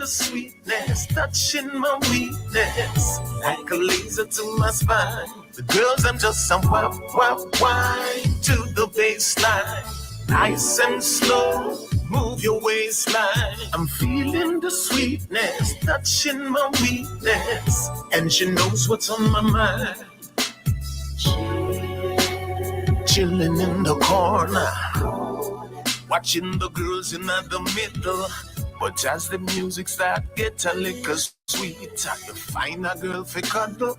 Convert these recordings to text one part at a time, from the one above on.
the sweetness, touching my weakness, like a laser to my spine. The girls, I'm just some wap, wap, wine to the baseline. Nice and slow, move your waistline. I'm feeling the sweetness, touching my weakness, and she knows what's on my mind. Chilling in the corner, watching the girls in the middle. But as the music start get a little sweet, you find a girl for cuddle.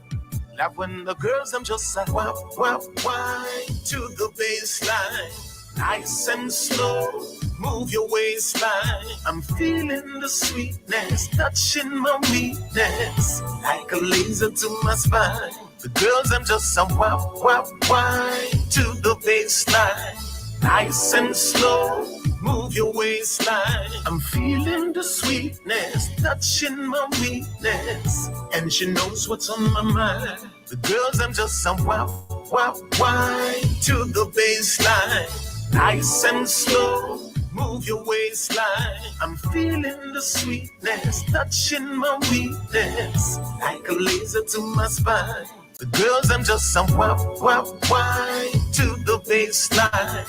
Love when the girls, I'm just a wap, wap, wine to the baseline. Nice and slow, move your waistline. I'm feeling the sweetness, touching my weakness, like a laser to my spine. The girls, I'm just some wap, wap, wine to the baseline. Nice and slow, move your waistline. I'm feeling the sweetness, touching my weakness, and she knows what's on my mind. The girls, I'm just some wap, wap, wine to the baseline. Nice and slow, move your waistline. I'm feeling the sweetness, touching my weakness, like a laser to my spine. The girls, I'm just some wap, wap, wine to the baseline.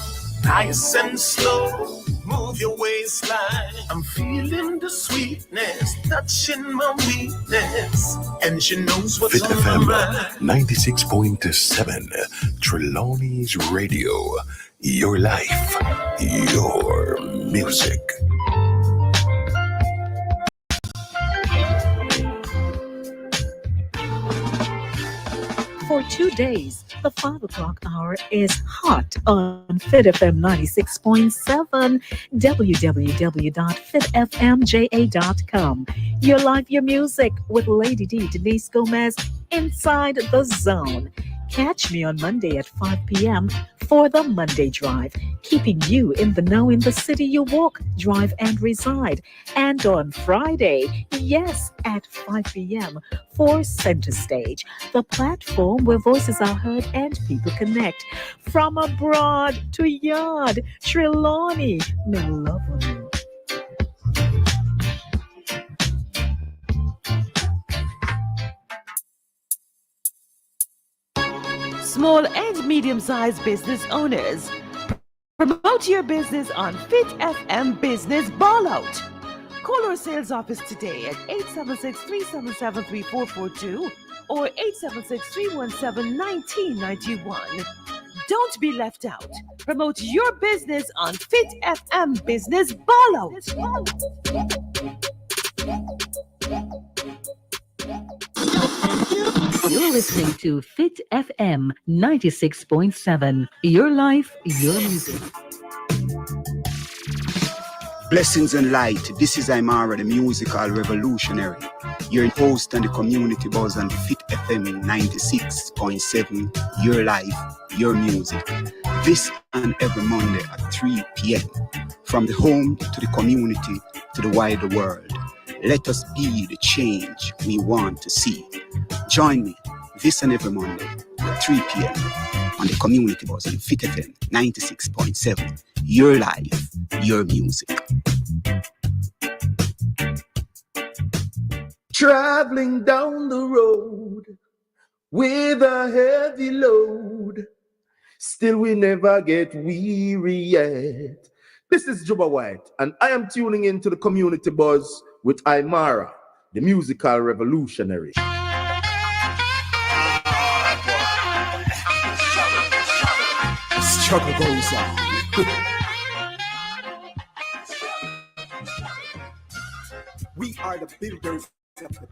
Nice and slow, move your waistline. I'm feeling the sweetness, touching my weakness, and she knows what's Fit on FM my mind. 96.7 Trelawney's Radio. Your life, your music. For 2 days, the 5 o'clock hour is hot on Fit FM 96.7, www.fitfmja.com. Your life, your music with Lady D, Denise Gomez, inside the zone. Catch me on Monday at 5 p.m. for the Monday Drive, keeping you in the know in the city you walk, drive, and reside. And on Friday, yes, at 5 p.m. for Center Stage, the platform where voices are heard and people connect. From abroad to yard, Trelawney, may love on you. Small and medium-sized business owners, promote your business on Fit FM Business Ball Out. Call our sales office today at 876-377-3442 or 876-317-1991. Don't be left out. Promote your business on Fit FM Business Ball Out. You're listening to Fit FM 96.7. Your life, your music. Blessings and light. This is Imara, the musical revolutionary. You're host on the community buzz on the Fit FM 96.7. Your life, your music. This and every Monday at 3 p.m. From the home to the community to the wider world. Let us be the change we want to see. Join me this and every Monday at 3 p.m. on the community buzz on Fit FM 96.7. Your life, your music. Traveling down the road with a heavy load, still we never get weary yet. This is Juba White, and I am tuning into the community buzz with Imara, the musical revolutionary. Struggle goes on. We are the builders of the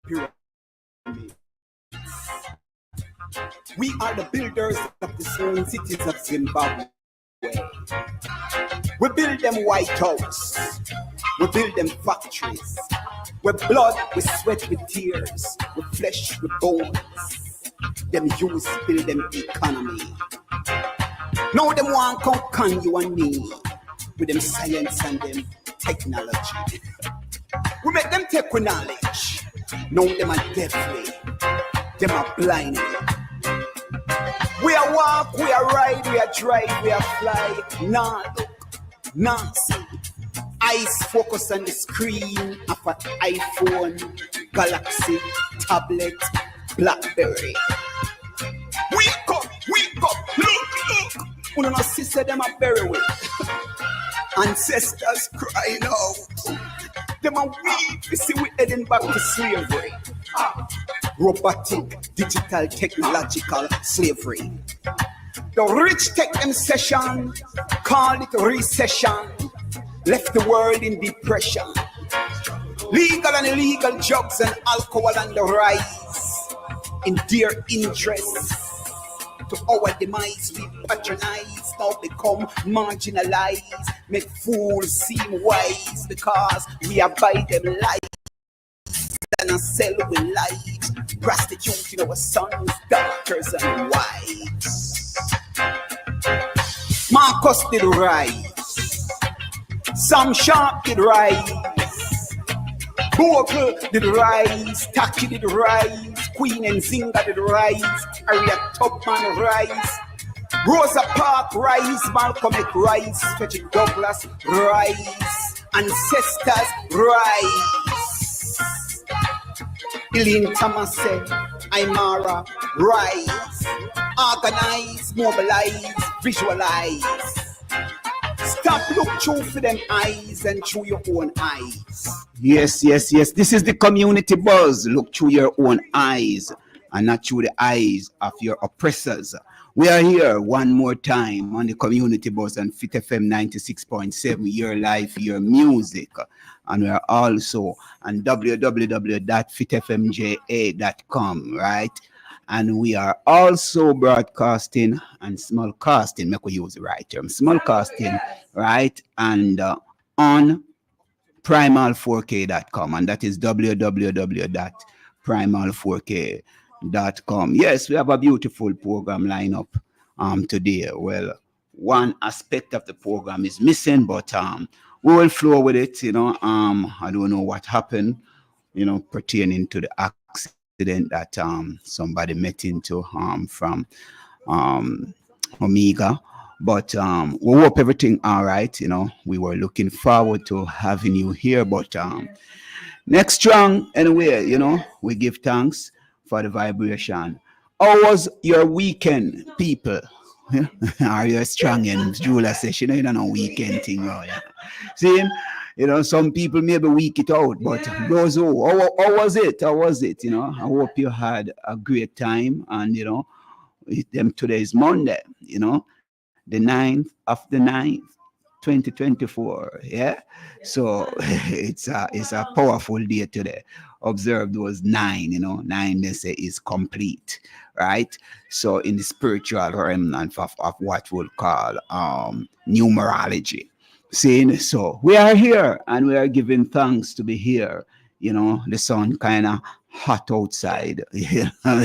pyramid. We are the builders of the stone cities of Zimbabwe. We build them White House. We build them factories. With blood, with sweat, with tears. With flesh, with bones. Them use build them economy. Now them want come con you and me with them science and them technology. We make them take with knowledge. Now them are deafly. Them are blindly. We are walk, we are ride, we are drive, we are fly. Nah look, nah see. I eyes focus on the screen of an iPhone, Galaxy, tablet, Blackberry. Wake up, look. Uno no sister them a bury with. Ancestors crying out. Them a weep, you see we heading back to slavery. Robotic, digital, technological slavery. The rich take them session, call it recession, left the world in depression. Legal and illegal drugs and alcohol on the rise, in their interest. To our demise, we patronize, now become marginalized, make fools seem wise because we abide them lies and a sell with light, prostituting our sons, daughters, and wives. Marcus did rise, Sam Sharp did rise, Bogle did rise, Taki did rise, Queen and Zinga did rise, Harriet Tubman rise, Rosa Parks rise, Malcolm X rise, Frederick Douglass rise, Ancestors rise, Eileen Thomas said, Aymara rise, organize, mobilize, visualize. Stop, look through for them eyes and through your own eyes. Yes. This is the community buzz. Look through your own eyes and not through the eyes of your oppressors. We are here one more time on the community buzz on Fit FM 96.7, your life, your music. And we are also on www.fitfmja.com, right? And we are also broadcasting and smallcasting, make we use the right term, smallcasting, right? And on primal4k.com, and that is www.primal4k.com. Yes, we have a beautiful program lineup today. Well, one aspect of the program is missing, but we will flow with it, I don't know what happened, pertaining to the accident that somebody met into from Omega. But we hope everything all right. We were looking forward to having you here. But next strong anyway, we give thanks for the vibration. How was your weekend, people? Are you strong? And Julia says, you don't know weekend thing. See, some people maybe week it out, but those how was it? I hope you had a great time. And today is Monday, the 9th of the 9th, 2024. Yeah. So it's a powerful day today. Observed was 9, 9 they say is complete, right? So in the spiritual remnant of what we'll call numerology. Saying so we are here and we are giving thanks to be here. The sun kind of hot outside. How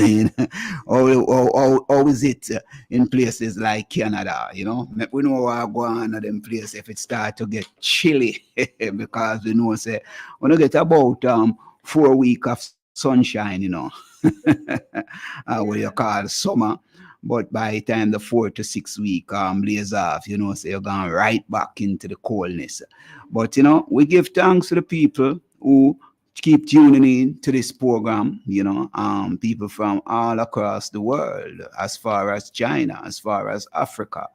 is it in places like Canada? We know what go on at them places if it start to get chilly because we know say when you get about 4 weeks of sunshine, what you call summer. But by the time the 4 to 6 week blaze off, so you're going right back into the coldness. But, we give thanks to the people who keep tuning in to this program, people from all across the world, as far as China, as far as Africa,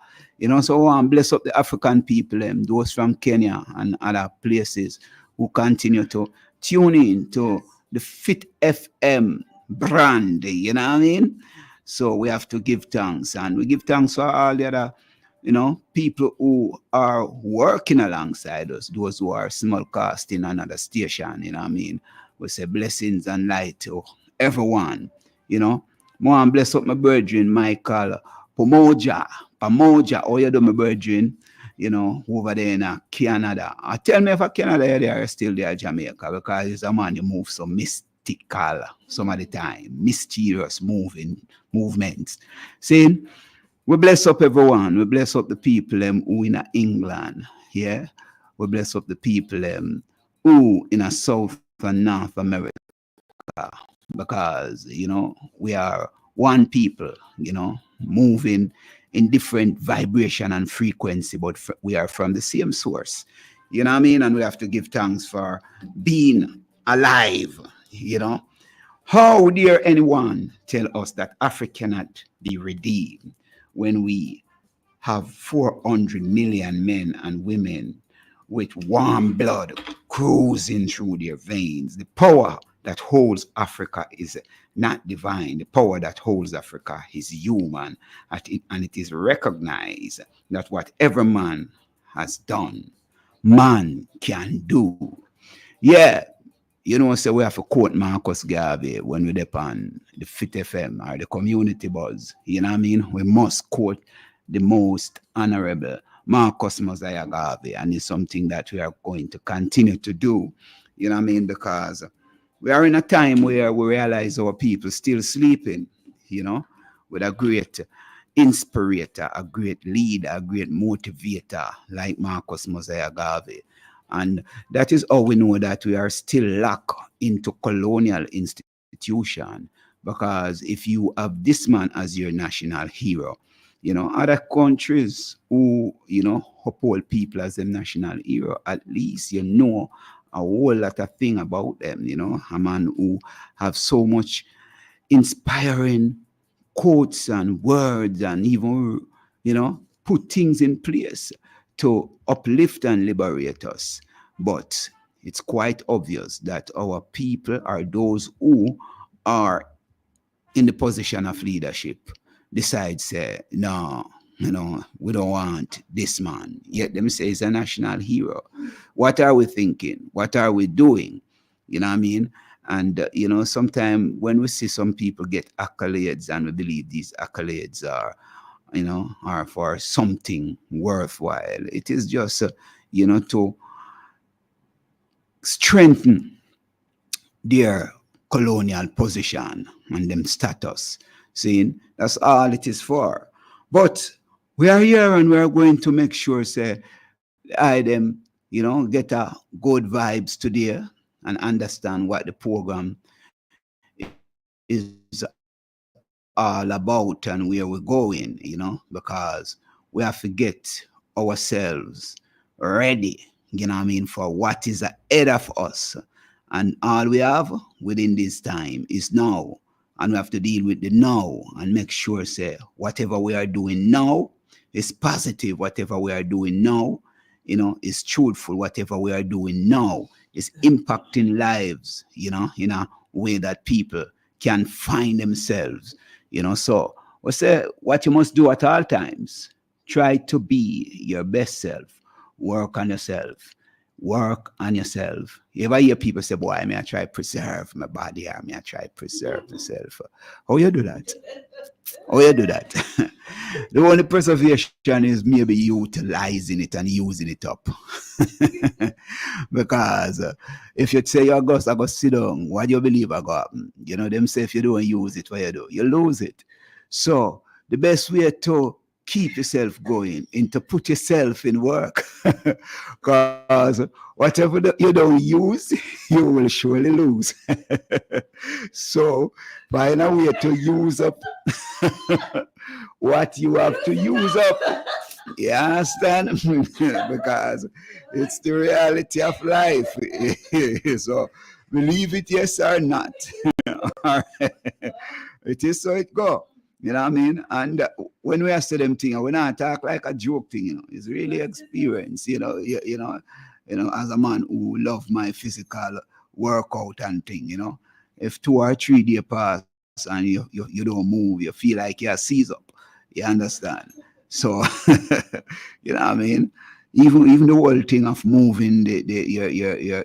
so bless up the African people, those from Kenya and other places who continue to tune in to the Fit FM brand, you know what I mean? So we have to give thanks, and we give thanks for all the other, people who are working alongside us, those who are smallcasting another station, you know what I mean? We say blessings and light to everyone, More and bless up my brethren, Michael Pomoja, oh you do my brethren, over there in Canada. Tell me if Canada they are still there, Jamaica, because it's a man who moves so mystical some of the time, mysterious movements. Saying, we bless up everyone. We bless up the people who in England. Yeah. We bless up the people who in South and North America. Because, we are one people, moving in different vibration and frequency, but we are from the same source. You know what I mean? And we have to give thanks for being alive, you know. How dare anyone tell us that Africa cannot be redeemed when we have 400 million men and women with warm blood cruising through their veins? The power that holds Africa is not divine. The power that holds Africa is human, and it is recognized that whatever man has done, man can do. Yeah, you know, so we have to quote Marcus Garvey when we're on the Fit FM or the Community Buzz. You know what I mean? We must quote the most honorable Marcus Mosiah Garvey, and it's something that we are going to continue to do. You know what I mean? Because we are in a time where we realize our people still sleeping, you know, with a great inspirator, a great leader, a great motivator like Marcus Mosiah Garvey. And that is how we know that we are still locked into colonial institution. Because if you have this man as your national hero, you know, other countries who, you know, uphold people as their national hero, at least you know a whole lot of thing about them, you know, a man who have so much inspiring quotes and words and even, you know, put things in place to uplift and liberate us. But it's quite obvious that our people are those who are in the position of leadership decide, say, no, you know, we don't want this man. Yet them say he's a national hero. What are we thinking? What are we doing? You know what I mean? And, you know, sometimes when we see some people get accolades and we believe these accolades are, you know, are for something worthwhile, it is just, you know, to strengthen their colonial position and them status. Seeing, that's all it is for. But we are here and we are going to make sure, say, I them, you know, get a good vibes today and understand what the program is all about and where we're going, you know, because we have to get ourselves ready, you know what I mean, for what is ahead of us. And all we have within this time is now. And we have to deal with the now and make sure, say, whatever we are doing now is positive. Whatever we are doing now, you know, is truthful. Whatever we are doing now is impacting lives, you know, in a way that people can find themselves, you know. So we say what you must do at all times, try to be your best self, work on yourself. Work on yourself. You ever hear people say, boy, I try to preserve my body, I try to preserve myself. How you do that? How you do that? The only preservation is maybe utilizing it and using it up. Because if you say I go sit down, what do you believe I got? You know, them say if you don't use it, what you do? You lose it. So the best way to keep yourself going and to put yourself in work, because whatever you don't use, you will surely lose. So find a way to use up what you have to use up. You understand? Because it's the reality of life. So believe it, yes or not. It is so it go. You know what I mean? And when we ask them things, we not talk like a joke thing, you know. It's really experience, you know, you know, as a man who love my physical workout and thing, you know. If 2 or 3 days pass and you don't move, you feel like you're seized up. You understand? So, you know what I mean? Even the whole thing of moving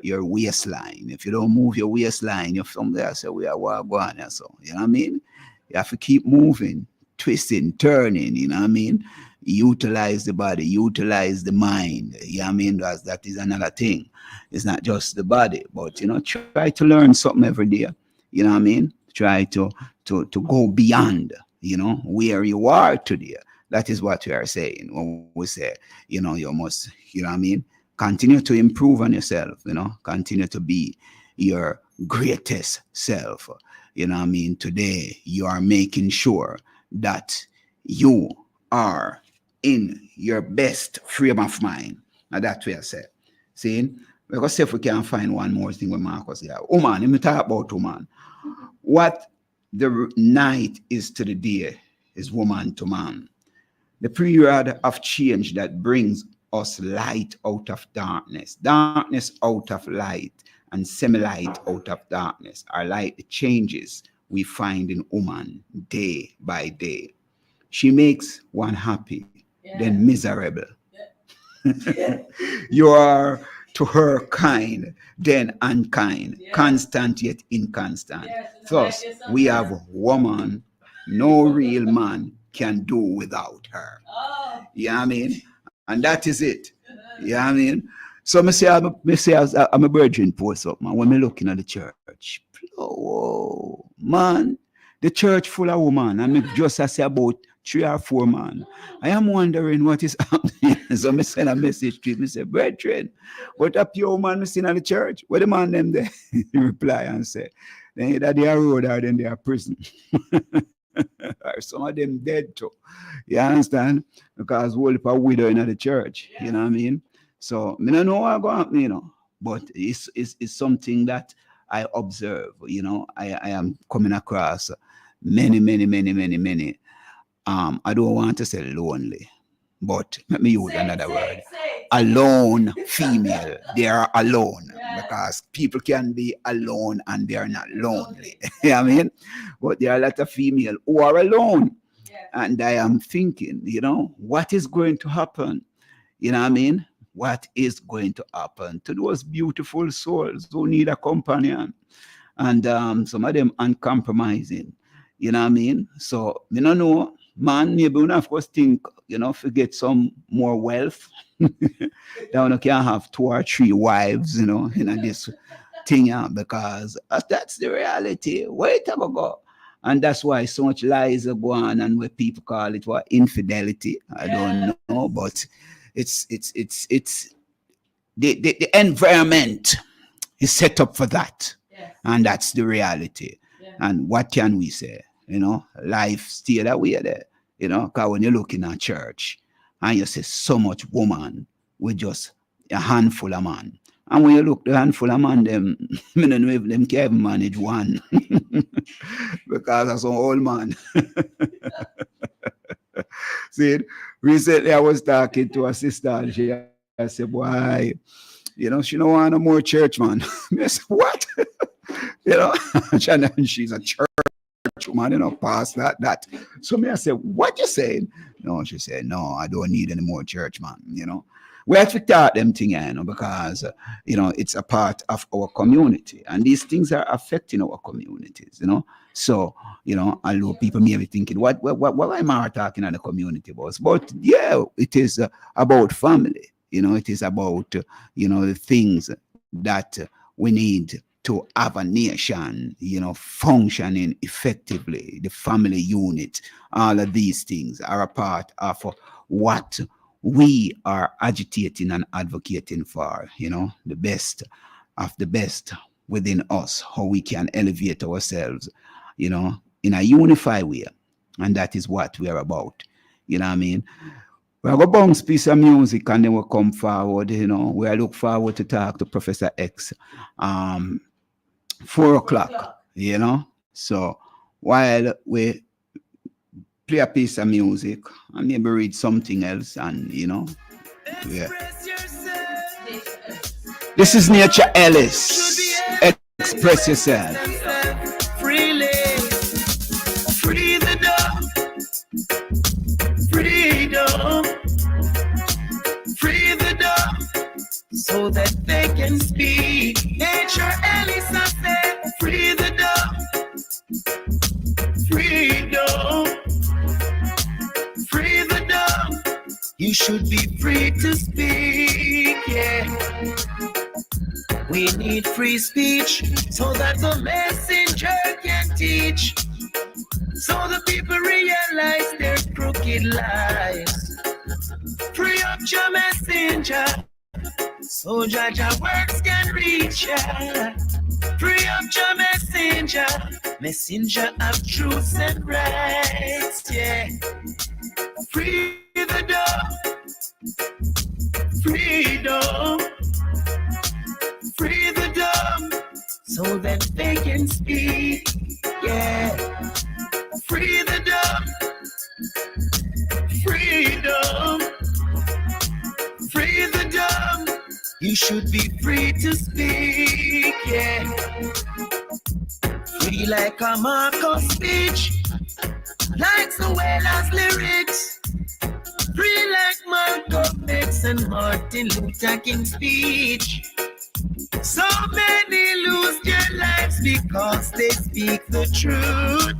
your waistline. If you don't move your waistline, you're from there, so we are going, so you know what I mean? You have to keep moving, twisting, turning, you know what I mean? Utilize the body, utilize the mind, you know what I mean? That is another thing. It's not just the body, but, you know, try to learn something every day, you know what I mean? Try to go beyond, you know, where you are today. That is what we are saying when we say, you know, you must, you know what I mean? Continue to improve on yourself, you know, continue to be your greatest self. You know what I mean? Today, you are making sure that you are in your best frame of mind. Now, that's what I said. See, because if we can find one more thing with Marcus here. Woman, let me talk about woman. What the night is to the day is woman to man. The period of change that brings us light out of darkness, darkness out of light, and semi-light out of darkness are like the changes we find in woman day by day. She makes one happy, then miserable. You are to her kind, then unkind, constant yet inconstant. Thus, we have a woman no real man can do without her. You know what I mean? And that is it. You know what I mean? So I say I'm a virgin post up, man. When I'm looking at the church, oh man, the church full of women. I mean, just I say about 3 or 4 man. I am wondering what is happening. So I send a message to him. I say, brethren, what a pure man seen at the church? What the man them there? He reply and say, then either they are road or then they are prison. Or some of them dead too. You understand? Because whole heap of widow in the church. You know what I mean? So I don't know what going on, you know, but it's something that I observe. You know, I am coming across many. I don't want to say lonely, but let me use another word. Alone female. They are alone because people can be alone and they are not lonely. You know what I mean? But there are a lot of female who are alone. And I am thinking, you know, what is going to happen? You know what I mean? What is going to happen to those beautiful souls who need a companion? And some of them uncompromising. You know what I mean? So, you know, man, maybe we of course think, you know, if we get some more wealth, that we can have 2 or 3 wives, you know this thing, because that's the reality. Where it ever go? And that's why so much lies are going on, and what people call it what infidelity. I don't know, but it's the environment is set up for that, and that's the reality. And what can we say? You know, life still that way there. You know, because when you look in a church and you see so much woman with just a handful of man. And when you look the handful of man, them, I don't know if them can even manage one. Because that's an old man. See, recently I was talking to a sister and I said, boy, you know, she don't want no more church, man. I said, what? You know, and she's a church woman, you know, past that. So me, I said, what you saying? No, she said, no, I don't need any more church, man, you know. We have to start them things, you know, because, you know, it's a part of our community. And these things are affecting our communities, you know. So, you know, although people may be thinking, what am I talking at the community boss? But, yeah, it is about family. You know, it is about, you know, the things that we need to have a nation, you know, functioning effectively. The family unit, all of these things are a part of what we are agitating and advocating for, you know, the best of the best within us, how we can elevate ourselves, you know, in a unified way. And that is what we are about. You know what I mean? We're going to bounce piece of music and then we'll come forward, you know. We look forward to talk to Professor X. 4 o'clock, you know. So while we play a piece of music and maybe read something else, and you know, yeah. This is Nature Ellis. Express yourself. Freely. Free the dog. Freedom. Free the dog. So that they can speak. Nature Ellis, I said, free the dog. Freedom. Free the dog. You should be free to speak, yeah. We need free speech so that the messenger can teach. So the people realize their crooked lives. Free up your messenger so Jaja works can reach ya. Free up your messenger, messenger of truth and rights, yeah. Free the dog, freedom. so that they can speak. Yeah, free the dumb, freedom, free the dumb. You should be free to speak. Yeah, free like a Marcos speech, like Zoela's lyrics. Free like Malcolm X and Martin Luther King's speech. So many lose their lives because they speak the truth.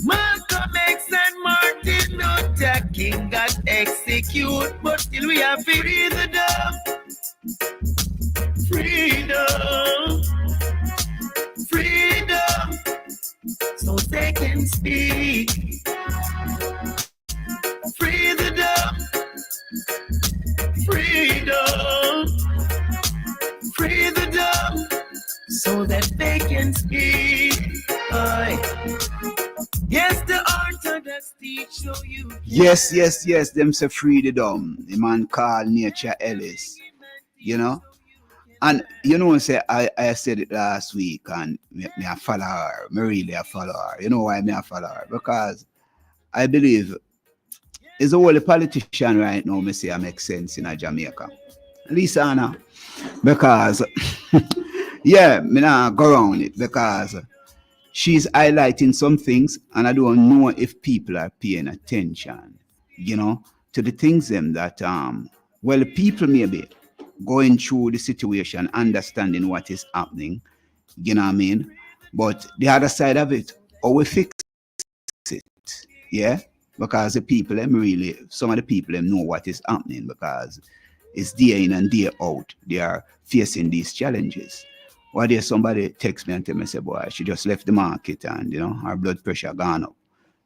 Malcolm X and Martin Luther King got executed, but still we have free the dumb. Freedom, freedom, so they can speak. Free the dumb, freedom, free the dumb, so that they can speak. Aye. Yes, the Orthodox teach so you can. Yes, them say free the dumb. The man called Nature Ellis, you know. And you know, say I said it last week, and me a follow her. Me really a follow her. You know why me a follow her? Because I believe it's the only politician right now, me say, I make sense in Jamaica. Lisa Anna. Because, yeah, me not go around it. Because she's highlighting some things, and I don't know if people are paying attention, you know, to the things them that, well, the people may be going through the situation, understanding what is happening, you know what I mean? But the other side of it, how we fix it, yeah? Because the people, them really, some of the people, them know what is happening because it's day in and day out. They are facing these challenges. One day somebody text me and tell me, say, boy, she just left the market and, you know, her blood pressure gone up.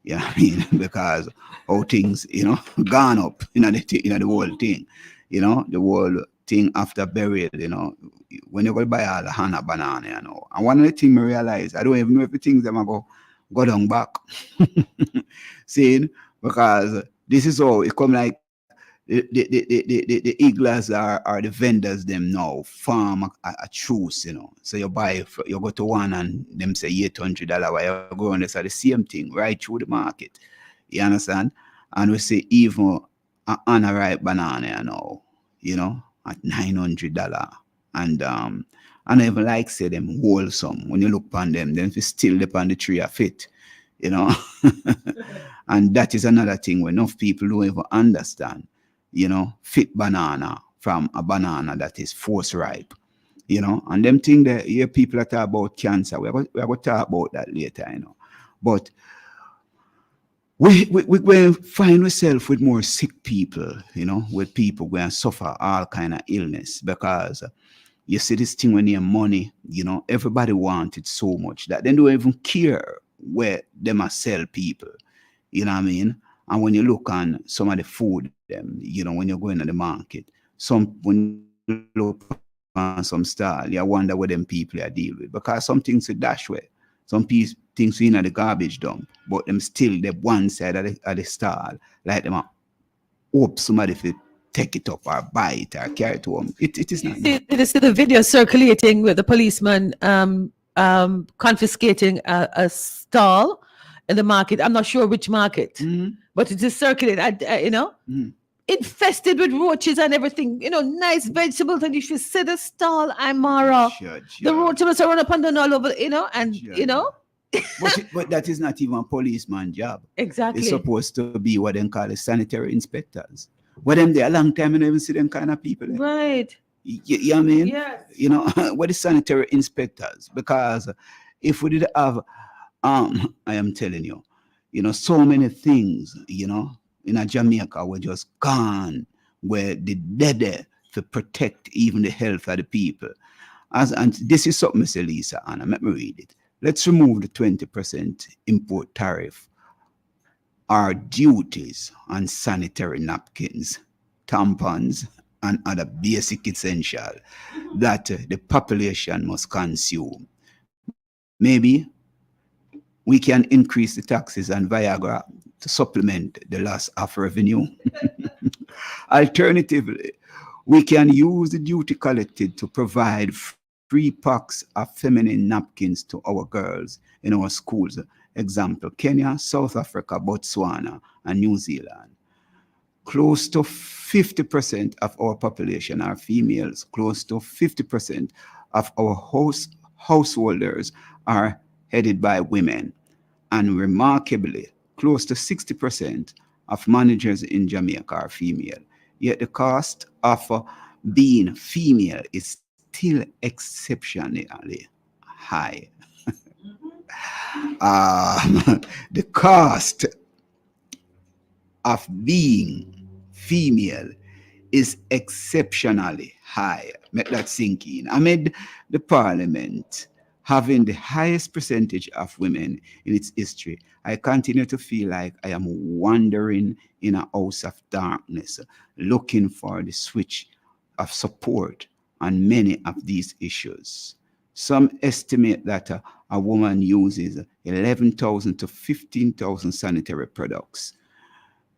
You know what I mean? Because how things, you know, gone up, the whole thing. You know, the whole thing after burial, you know, when you go buy all the Hannah banana, you know. And one of the things I realize, I don't even know if the things them go down back. See, because this is how it come like the eagles are the vendors them now farm a truce, you know. So you go to one and them say $800 while you go on this are the same thing right through the market. You understand? And we say even an unripe banana, you know, at $900. And I even like say them wholesome. When you look upon them, then if still upon the tree are fit, you know. And that is another thing where enough people don't even understand, you know, fit banana from a banana that is force ripe, you know. And them thing that here people are talking about cancer. We're going to talk about that later, you know. But we going to find ourselves with more sick people, you know, with people going to suffer all kind of illness because you see this thing when you have money, you know, everybody wants it so much that they don't even care where they must sell people, you know what I mean? And when you look on some of the food, them, you know, when you're going to the market, when you look on some stall, you wonder what them people are dealing with because some things are dash way, some things in the garbage dump, but them still the one side of the stall, like them hope somebody to take it up or buy it or carry it home. It is not. Did you see the video circulating with the policeman confiscating a stall in the market? I'm not sure which market, but it is circulating, you know, infested with roaches and everything, you know, nice vegetables. And you should see the stall, Imara. The roaches are run up and down all over, you know, and, you know. but that is not even a policeman's job. Exactly. It's supposed to be what they call the sanitary inspectors. But them there a long time and never see them kind of people. Right. You know what I mean? Yes. You know, what is sanitary inspectors? Because if we did have, I am telling you, you know, so many things, you know, in a Jamaica were just gone, where they dead there to protect even the health of the people. And this is something, Mr. Lisa Anna, let me read it. Let's remove the 20% import tariff, our duties on sanitary napkins, tampons, and other basic essential that the population must consume. Maybe we can increase the taxes on Viagra to supplement the loss of revenue. Alternatively, we can use the duty collected to provide free packs of feminine napkins to our girls in our schools. Example, Kenya, South Africa, Botswana, and New Zealand. Close to 50% of our population are females. Close to 50% of our householders are headed by women. And remarkably, close to 60% of managers in Jamaica are female. Yet the cost of being female is still exceptionally high. The cost of being female is exceptionally high. Let that sink in. Amid the parliament having the highest percentage of women in its history, I continue to feel like I am wandering in a house of darkness, looking for the switch of support on many of these issues. Some estimate that a woman uses 11,000 to 15,000 sanitary products.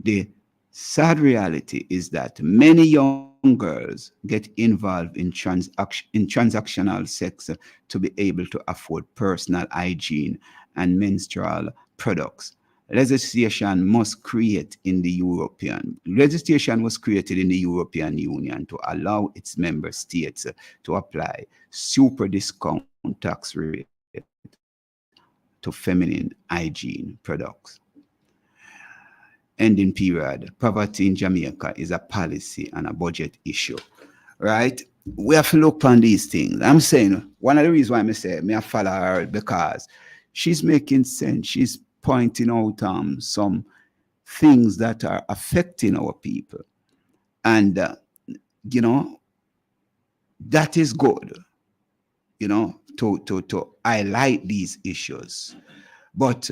The sad reality is that many young girls get involved in transactional sex to be able to afford personal hygiene and menstrual products. Legislation was created in the European Union to allow its member states to apply super discount tax rate to feminine hygiene products. Ending period. Poverty in Jamaica is a policy and a budget issue, right? We have to look on these things. I'm saying one of the reasons why I say I follow her because she's making sense. She's pointing out some things that are affecting our people, and that is good. To highlight these issues, but.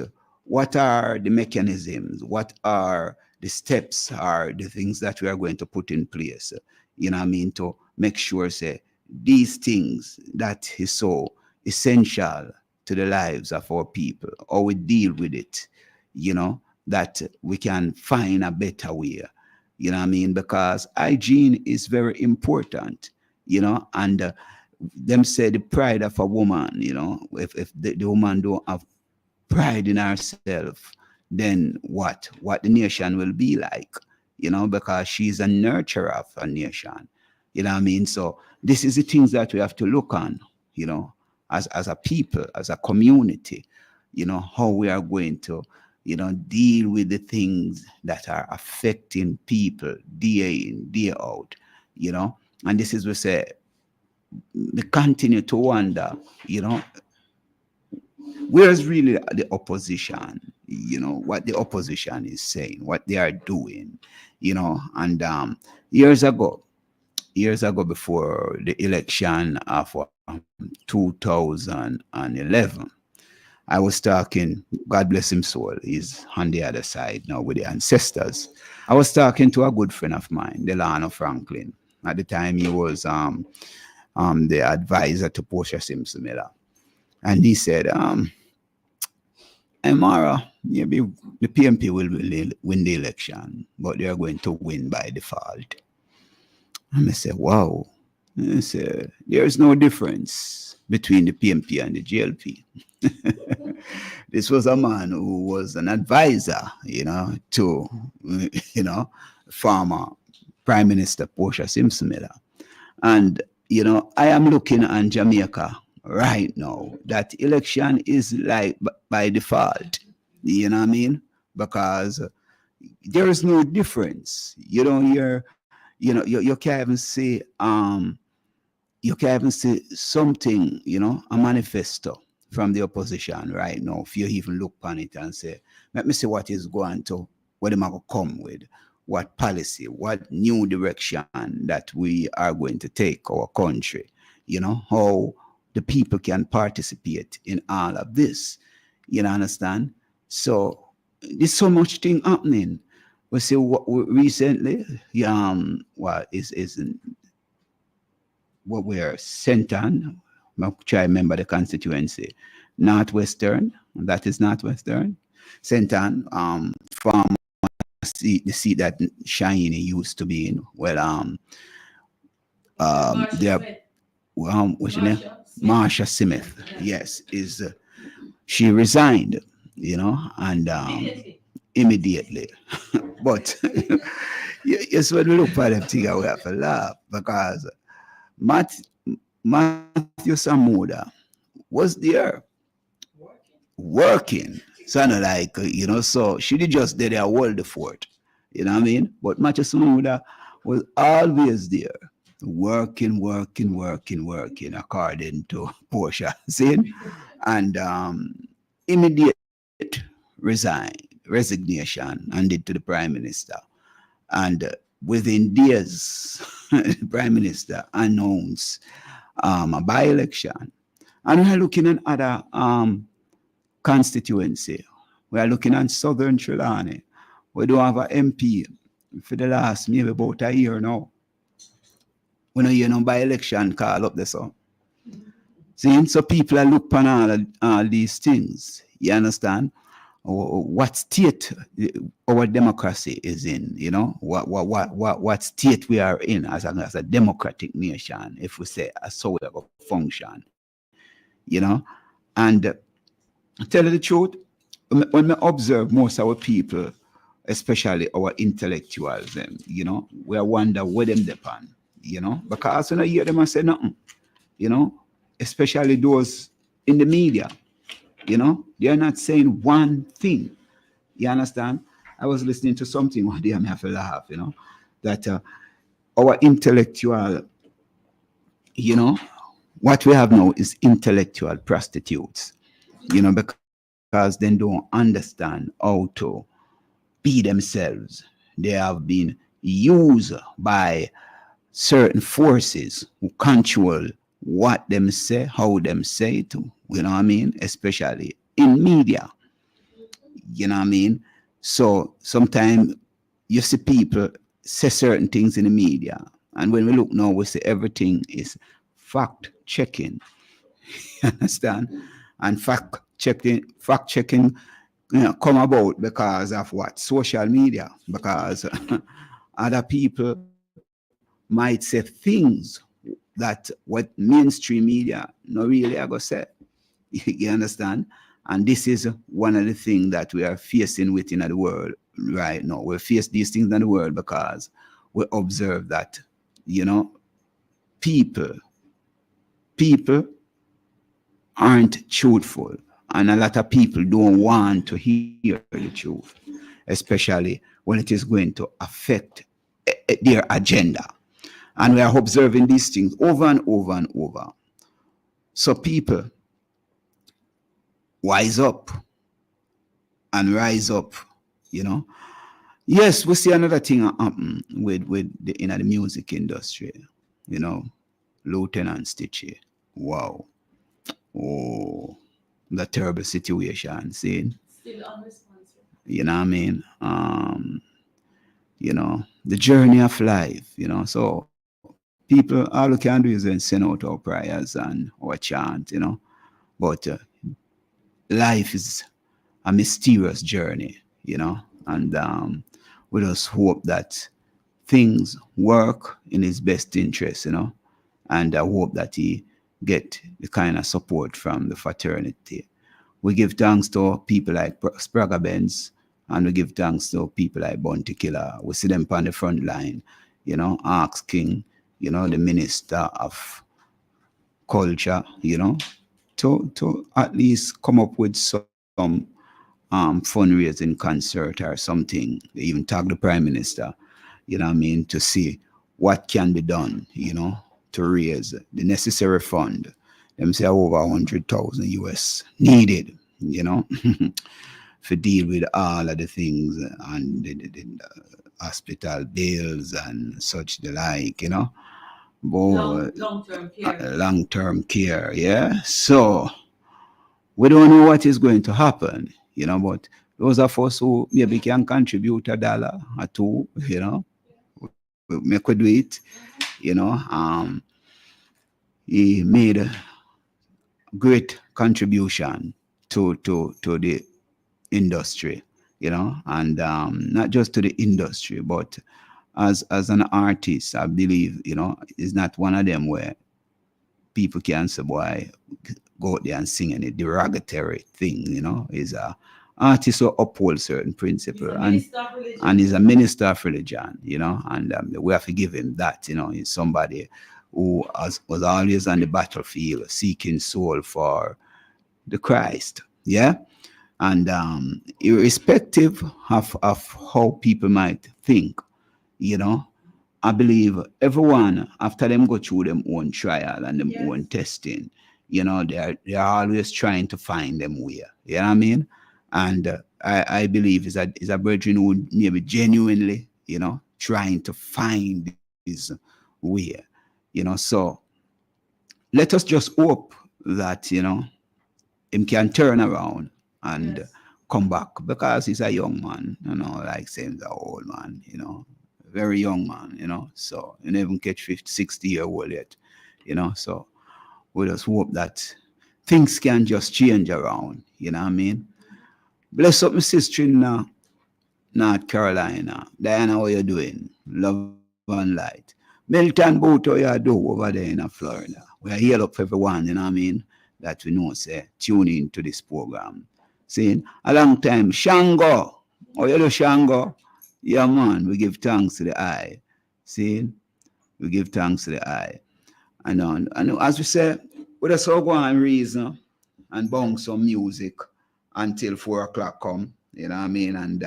What are the mechanisms? What are the steps? Are the things that we are going to put in place? To make sure, say, these things that is so essential to the lives of our people, or we deal with it, that we can find a better way, because hygiene is very important, and them say the pride of a woman, if the woman don't have pride in herself, then what the nation will be like, because she's a nurturer of a nation, so this is the things that we have to look on, as a people, as a community, how we are going to deal with the things that are affecting people day in, day out, and this is we say we continue to wonder, where's really the opposition, what the opposition is saying, what they are doing, and years ago, before the election of 2011, I was talking, God bless him soul, he's on the other side now with the ancestors. I was talking to a good friend of mine, Delano Franklin. At the time, he was the advisor to Portia Simpson Miller. And he said, Amara, maybe the PMP will win the election, but they are going to win by default. And I said, wow. And I said, there is no difference between the PMP and the GLP. This was a man who was an advisor, to, former Prime Minister Portia Simpson Miller. And, I am looking on Jamaica right now, that election is like by default, because there is no difference. You can't even see something, a manifesto from the opposition right now. If you even look on it and say, let me see what is going to, what am I going to come with, what policy, what new direction that we are going to take our country, how the people can participate in all of this. Understand? So there's so much thing happening. We see what recently, what we're sent on. I'm try to remember the constituency. Northwestern, that is Northwestern. Sent on from the seat that Shiny used to be in. Well, they're what's your name? Marsha Smith, yes, she resigned, and immediately. But yes, when we look at them thing, we have to laugh because Matthew Samuda was there working. So not like, so she did just did hold the fort. You know what I mean? But Matthew Samuda was always there. Working, according to Portia. See? And immediate resignation handed to the Prime Minister. And within days, the Prime Minister announced a by-election. And we're looking at other constituency. We are looking at Southern Trelawney. We don't have an MP for the last maybe about a year now. We don't hear no by-election call up there, so. See, so people are looking at all these things. You understand? What state our democracy is in, what state we are in as a democratic nation, if we say so we have a function, and tell you the truth, when we observe most of our people, especially our intellectuals, we wonder where them depend, because when I hear them I say nothing, especially those in the media. They're not saying one thing. You understand? I was listening to something one day, I have to laugh, that our intellectual, what we have now is intellectual prostitutes, because they don't understand how to be themselves. They have been used by certain forces who control what them say, how them say it, especially in media, so sometimes you see people say certain things in the media, and when we look now, we see everything is fact checking. You understand? And fact checking come about because of what? Social media, because other people might say things that what mainstream media not really are going to say. You understand? And this is one of the things that we are facing within the world right now. We face these things in the world because we observe that, people aren't truthful. And a lot of people don't want to hear the truth, especially when it is going to affect their agenda. And we are observing these things over and over and over. So people, wise up and rise up, Yes, we see another thing happen with the music industry, Lieutenant Stitchie. Wow. Oh, the terrible situation, see? Still unresponsive. You know what I mean? The journey of life, so people, all we can do is then send out our prayers and our chant, but life is a mysterious journey, and we just hope that things work in his best interest, and I hope that he get the kind of support from the fraternity. We give thanks to people like Sprague Benz, and we give thanks to people like Bounty Killer. We see them on the front line, Axe King, the Minister of Culture, to at least come up with some fundraising concert or something. They even tag the Prime Minister, to see what can be done, to raise the necessary fund. Them say over 100,000 US needed, to deal with all of the things and the hospital bills and such the like, But Long-term care. Long-term care, yeah. So we don't know what is going to happen, but those of us who maybe can contribute $1 or $2, we could do it, he made a great contribution to the industry, and not just to the industry, but as an artist, I believe, is not one of them where people can say, boy, go out there and sing any derogatory thing, you know. He's a artist who upholds certain principle, and he's a minister of religion, you know, and we have to give him that, you know. He's somebody who was always on the battlefield seeking soul for the Christ, yeah. And irrespective of how people might think, you know, I believe everyone, after them go through them own trial and them own testing, you know, they're always trying to find them way. You know what I mean? And I believe is a virgin who maybe genuinely, you know, trying to find his way. You know, so let us just hope that, you know, him can turn around and come back, because he's a young man, you know, like saying he's an old man, you know, very young man, you know, so you never even catch 50, 60-year-old yet, you know, so we just hope that things can just change around, you know what I mean? Bless up my sister in North Carolina. Diana, how you doing? Love and light. Milton Boot, how you do over there in Florida? We are here up for everyone, you know what I mean, that we know, say, tune in to this program. See, a long time. Shango, how you do, Shango? Yeah, man, we give thanks to the eye. See, we give thanks to the eye. And as we say, we just all go and reason and bounce some music until 4 o'clock come, you know what I mean? And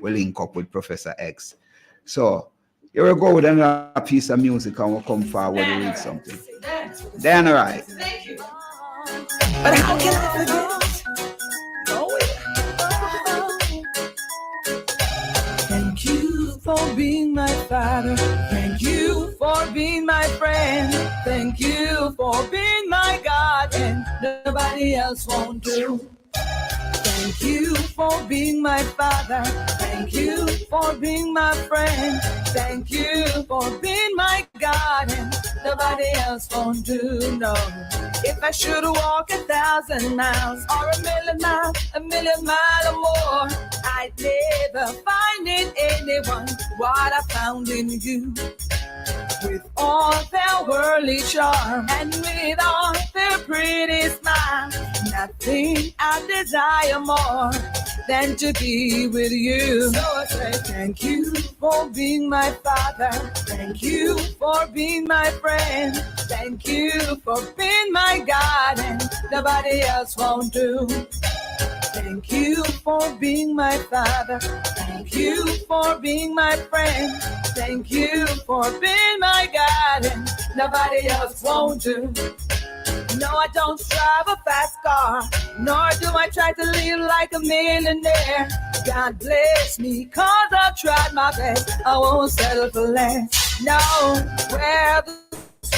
we link up with Professor X. So here we go with another piece of music and we'll come forward and read something. Then all right. Thank you. But how can I forget? Thank you for being my father. Thank you for being my friend. Thank you for being my God, and nobody else won't do. Thank you for being my father. Thank you for being my friend. Thank you for being my God, and nobody else won't do, no. If I should walk 1,000 miles or a million miles or more, I'd never find in anyone what I found in you. With all their worldly charm and with all their pretty smile, nothing I desire more than to be with you. So I say thank you for being my father. Thank you for being my friend. Thank you for being my God, and nobody else won't do. Thank you for being my father. Thank you for being my friend. Thank you for being my God, and nobody else won't do. No, I don't drive a fast car, nor do I try to live like a millionaire. God bless me, 'cause I've tried my best. I won't settle for less. No, where the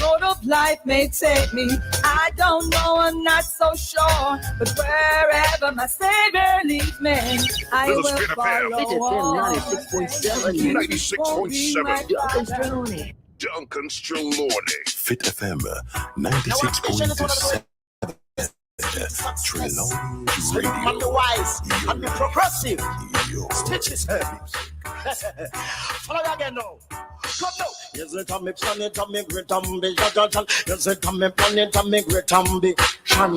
road of life may take me, I don't know, I'm not so sure. But wherever my Savior leads me, I will follow. Fit FM 96.7. 96.7. Duncan Strelorny. Fit FM 96.7. Trelawny's Radio. I'm the wise, I'm the progressive. Stitches heavy. Follow that again now. Come now. Yes, it a me planet, a me great ambition. Yes, it a me planet, a me great ambition.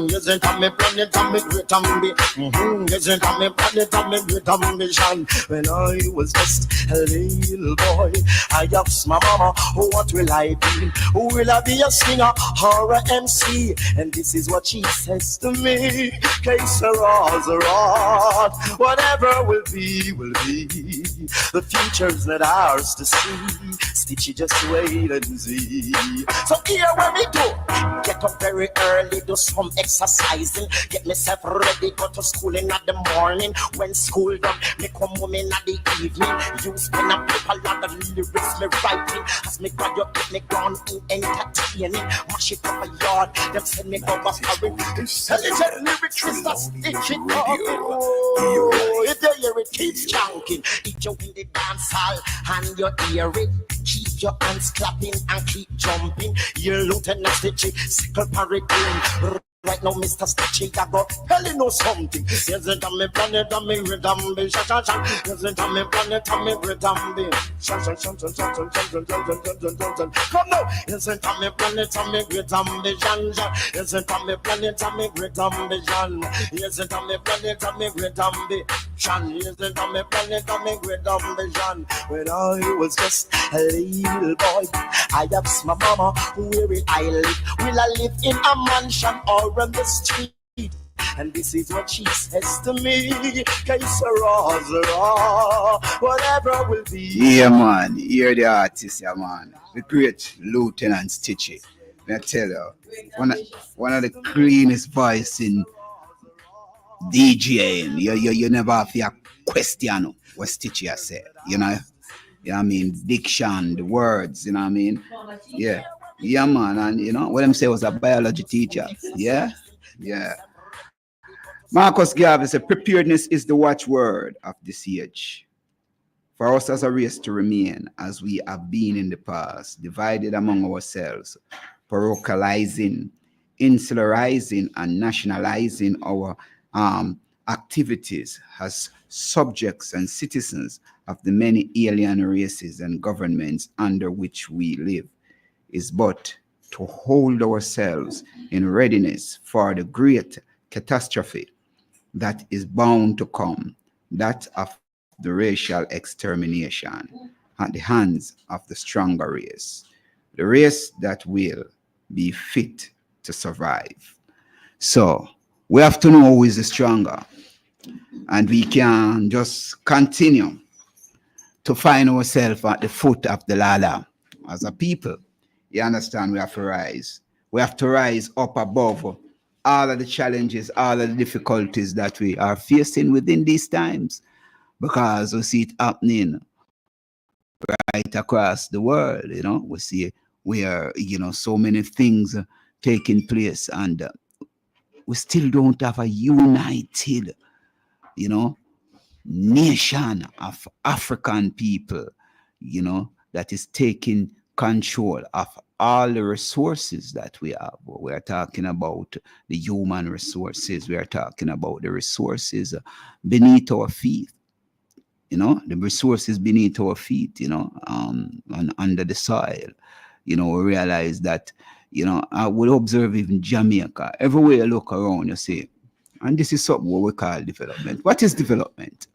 Yes, it a me planet, a me great ambition. Yes, it a me planet, a me great ambition. When I was just a little boy, I asked my mama, what will I be? Will I be a singer or a MC? And this is what she says to me. Que sera, sera. Whatever will be, will be. The future's not ours to see. Stitchy, just wait and see. So here where we do. Get up very early, do some exercising. Get myself ready, go to school in the morning. When school done, me come home in the evening. Use pen and paper, lot of lyrics me writing. As me graduate, me gone in entertaining. Mash it up a yard, them send me over foreign. Intelligent lyricist, that's stitchy talking. Oh, if you hear it, keeps chanting. If you in the dance hall and you hear it, keep your hands clapping and keep jumping. Your Lieutenant Stitchy, sickle parrot. Right now, Mr. Stitchy, I got hell, you know something. Yes, it on me planet, on me rhythm, be shan shan shan. Yes, it on me planet, on me rhythm, be shan shan shan shan shan shan shan shan shan. Come now, yes, it on me planet, on me rhythm, be shan shan. Yes, it on me planet, on me rhythm, be shan. Yes, it on me planet, on me rhythm, be shan. Yes, it on me planet, on me rhythm, be shan. When I was just a little boy, I asked my mama where will I live? Will I live in a mansion or on the street? And this is what she says to me. Que sera, sera, whatever will be. Yeah, man. You're the artist, yeah, man. The great Lieutenant Stitchy. I tell you, one of the cleanest voice in DJing. You never have a question what Stitchy has said, you know? You know what I mean? Diction, the words, you know what I mean? Yeah. Yeah, man. And you know, what I'm saying was a biology teacher. Yeah? Yeah. Marcus Garvey said, preparedness is the watchword of this age. For us as a race to remain as we have been in the past, divided among ourselves, parochializing, insularizing, and nationalizing our activities as subjects and citizens of the many alien races and governments under which we live, is but to hold ourselves in readiness for the great catastrophe that is bound to come, that of the racial extermination at the hands of the stronger race, the race that will be fit to survive. So we have to know who is the stronger, and we can just continue to find ourselves at the foot of the ladder as a people. You understand? We have to rise. We have to rise up above all of the challenges, all of the difficulties that we are facing within these times, because we see it happening right across the world. You know, we see where, you know, so many things taking place, and we still don't have a united, you know, nation of African people, you know, that is taking control of all the resources that we have. We are talking about the human resources. We are talking about the resources beneath our feet, you know, the resources beneath our feet, you know, and under the soil. You know, we realize that, you know, I would observe even Jamaica. Everywhere you look around, you see, and this is something what we call development. What is development?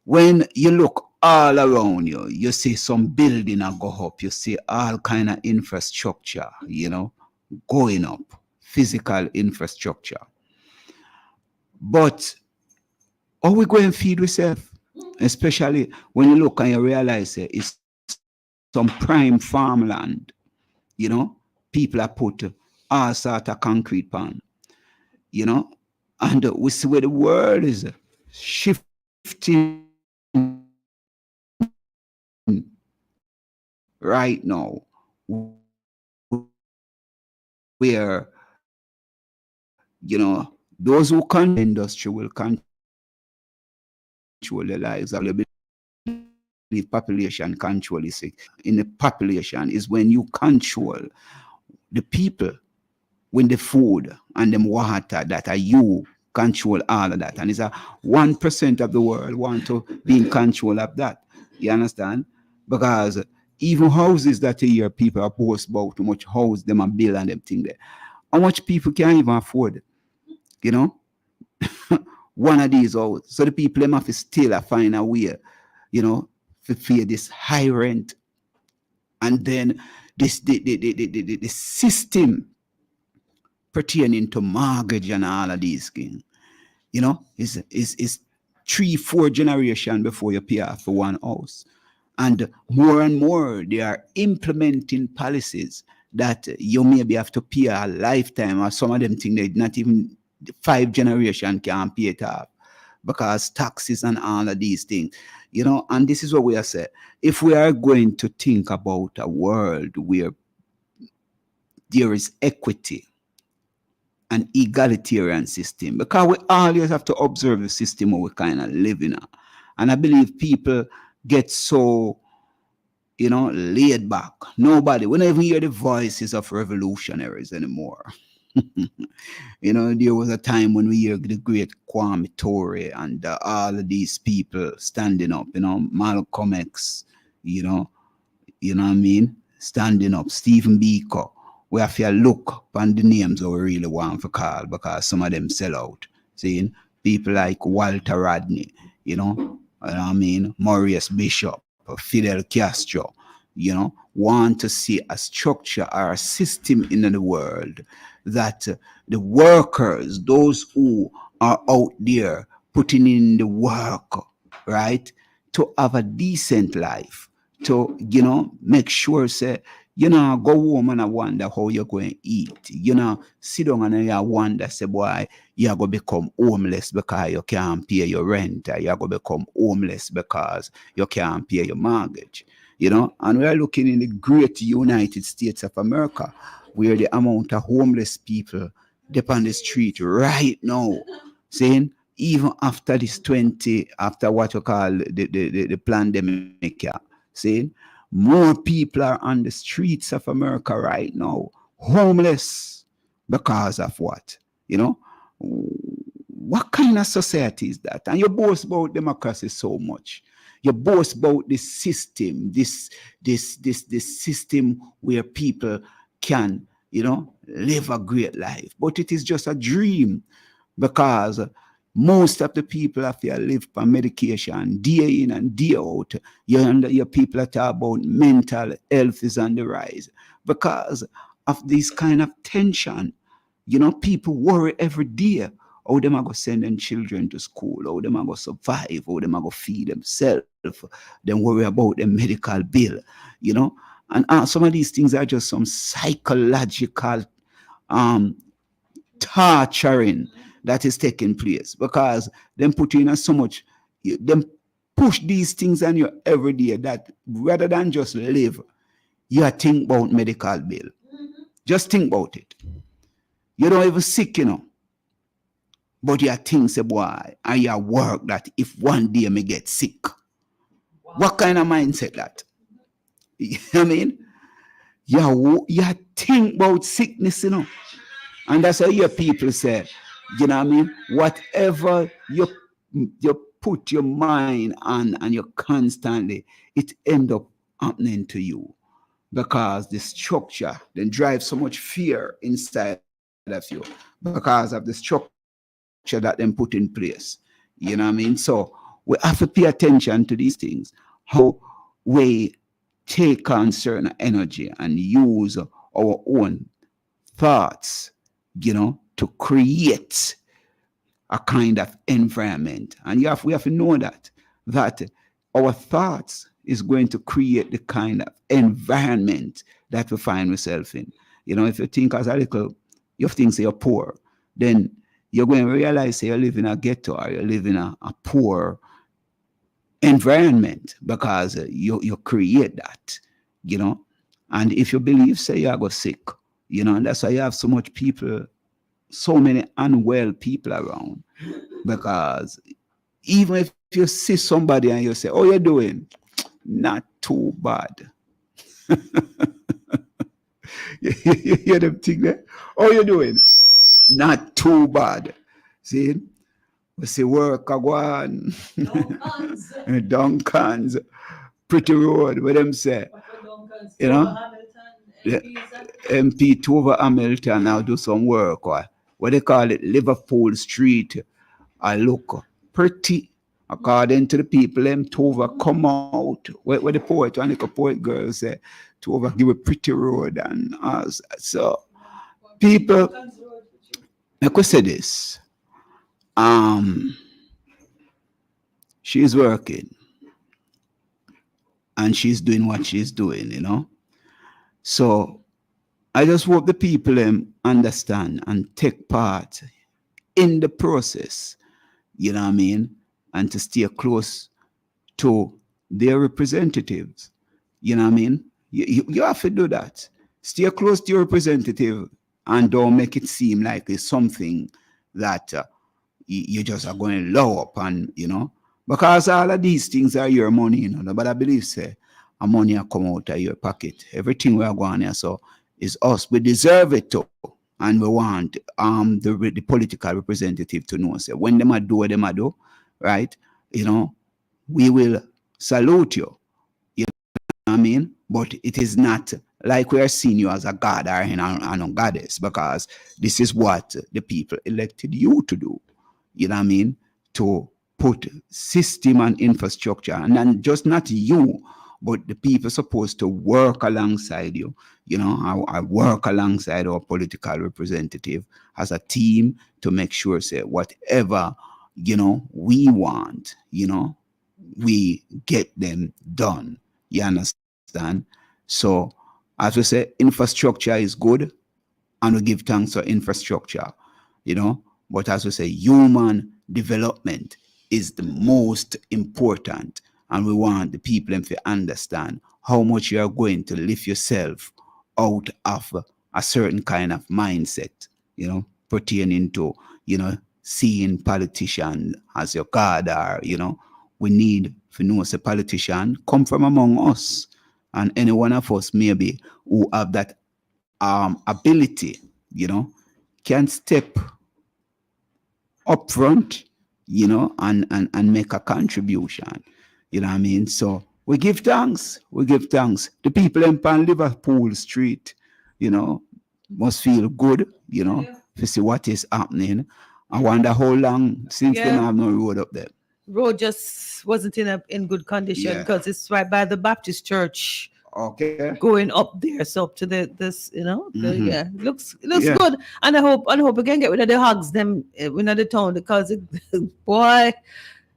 When you look all around you, you see some building that go up, you see all kind of infrastructure, you know, going up, physical infrastructure. But how we go and feed ourselves? Especially when you look and you realize it's some prime farmland, you know, people are put all sort of concrete pan, you know, and we see where the world is shifting right now, where, you know, those who control the industry will control their lives. I believe population control is in the population is when you control the people with the food and the water that are you control all of that. And it's a 1% of the world want to be in control of that. You understand? Because even houses that a year people are boast about too much house them and build and them thing there. How much people can't even afford, you know, one of these houses. So the people them have to still find a way, you know, to pay this high rent. And then this the system pertaining to mortgage and all of these things, you know, is 3-4 generations before you pay off for one house. And more they are implementing policies that you maybe have to pay a lifetime, or some of them think they not even 5 generations can pay it off because taxes and all of these things, you know. And this is what we are saying. If we are going to think about a world where there is equity and egalitarian system, because we always have to observe the system where we kind of live in. And I believe people get so, you know, laid back. Nobody, we don't even hear the voices of revolutionaries anymore. You know, there was a time when we hear the great Kwame Ture and all of these people standing up, you know, Malcolm X, you know what I mean? Standing up, Stephen Biko. We have to look on the names that we really want to call because some of them sell out. Seeing people like Walter Rodney, you know what I mean? Maurice Bishop, Fidel Castro, you know, want to see a structure or a system in the world that the workers, those who are out there putting in the work, right, to have a decent life, to, you know, make sure, say, you know, go home and I wonder how you're going to eat. You know, sit down and you wonder, say, boy, you're going to become homeless because you can't pay your rent. Or you're going to become homeless because you can't pay your mortgage. You know, and we're looking in the great United States of America, where the amount of homeless people up on the street right now, saying, even after this after what you call the pandemic, yeah, saying, more people are on the streets of America right now, homeless, because of what? You know, what kind of society is that? And you boast about democracy so much. You boast about this system, this system where people can, you know, live a great life. But it is just a dream because most of the people have to live by medication day in and day out. Your people are talking about mental health is on the rise because of this kind of tension. You know, people worry every day how them are going to send their children to school, how them are going to survive, how them are going to feed themselves. Then worry about the medical bill, you know. And some of these things are just some psychological torturing that is taking place because them put in so much, them push these things on you every day that rather than just live, you think about medical bill. Just think about it. You don't even sick, you know. But you think, say, boy, and you work that if one day me get sick. Wow. What kind of mindset that? You know what I mean? You think about sickness, you know. And that's how your people say, you know what I mean? Whatever you put your mind on and you constantly, it end up happening to you. Because the structure then drives so much fear inside of you because of the structure that them put in place. You know what I mean? So we have to pay attention to these things. How we take on certain energy and use our own thoughts, you know, to create a kind of environment. And we have to know that our thoughts is going to create the kind of environment that we find ourselves in. You know, if you think as a little, you think you're poor, then you're going to realize you live in a ghetto or you live in a poor environment because you create that, you know. And if you believe, say, you go sick, you know, and that's why you have so much people, so many unwell people around. Because even if you see somebody and you say, "Oh, you're doing not too bad." You hear them think that? "Oh, you're doing not too bad." See? We see work again. Duncans, Pretty Road, what them say? You know? MP Tova Hamilton now do some work. What they call it? Liverpool Street. I look pretty. According to the people, them Tova come out. Where the poet, one of the poet girls say, Tova give a pretty road and us. So people, I could say this. She's working and she's doing what she's doing, you know. So I just hope the people understand and take part in the process, you know what I mean, and to stay close to their representatives, you know what I mean. You have to do that. Stay close to your representative and don't make it seem like it's something that you just are going to low up and, you know, because all of these things are your money, you know. But I believe, say, a money come out of your pocket. Everything we are going here, so is us. We deserve it too. And we want the political representative to know, say, when them a do what them a do, right? We will salute you. You know what I mean? But it is not like we are seeing you as a god or a goddess, because this is what the people elected you to do. You know what I mean? To put system and infrastructure, and then just not you, but the people supposed to work alongside you. I work alongside our political representative as a team to make sure, say, whatever, we want, we get them done. You understand? So, as we say, infrastructure is good, and we give thanks for infrastructure, but as we say, human development is the most important. And we want the people to understand how much you are going to lift yourself out of a certain kind of mindset, pertaining to, seeing politicians as your God, or, we need to know as a politician come from among us. And any one of us maybe who have that ability, can step up front, and make a contribution. You know what I mean? So we give thanks. The people in Liverpool Street, must feel good, to see what is happening. I wonder how long since they have no road up there. Road just wasn't in good condition because it's right by the Baptist church. Okay. Going up there, so up to looks good, and I hope we can get rid of the hogs them in the town, because boy,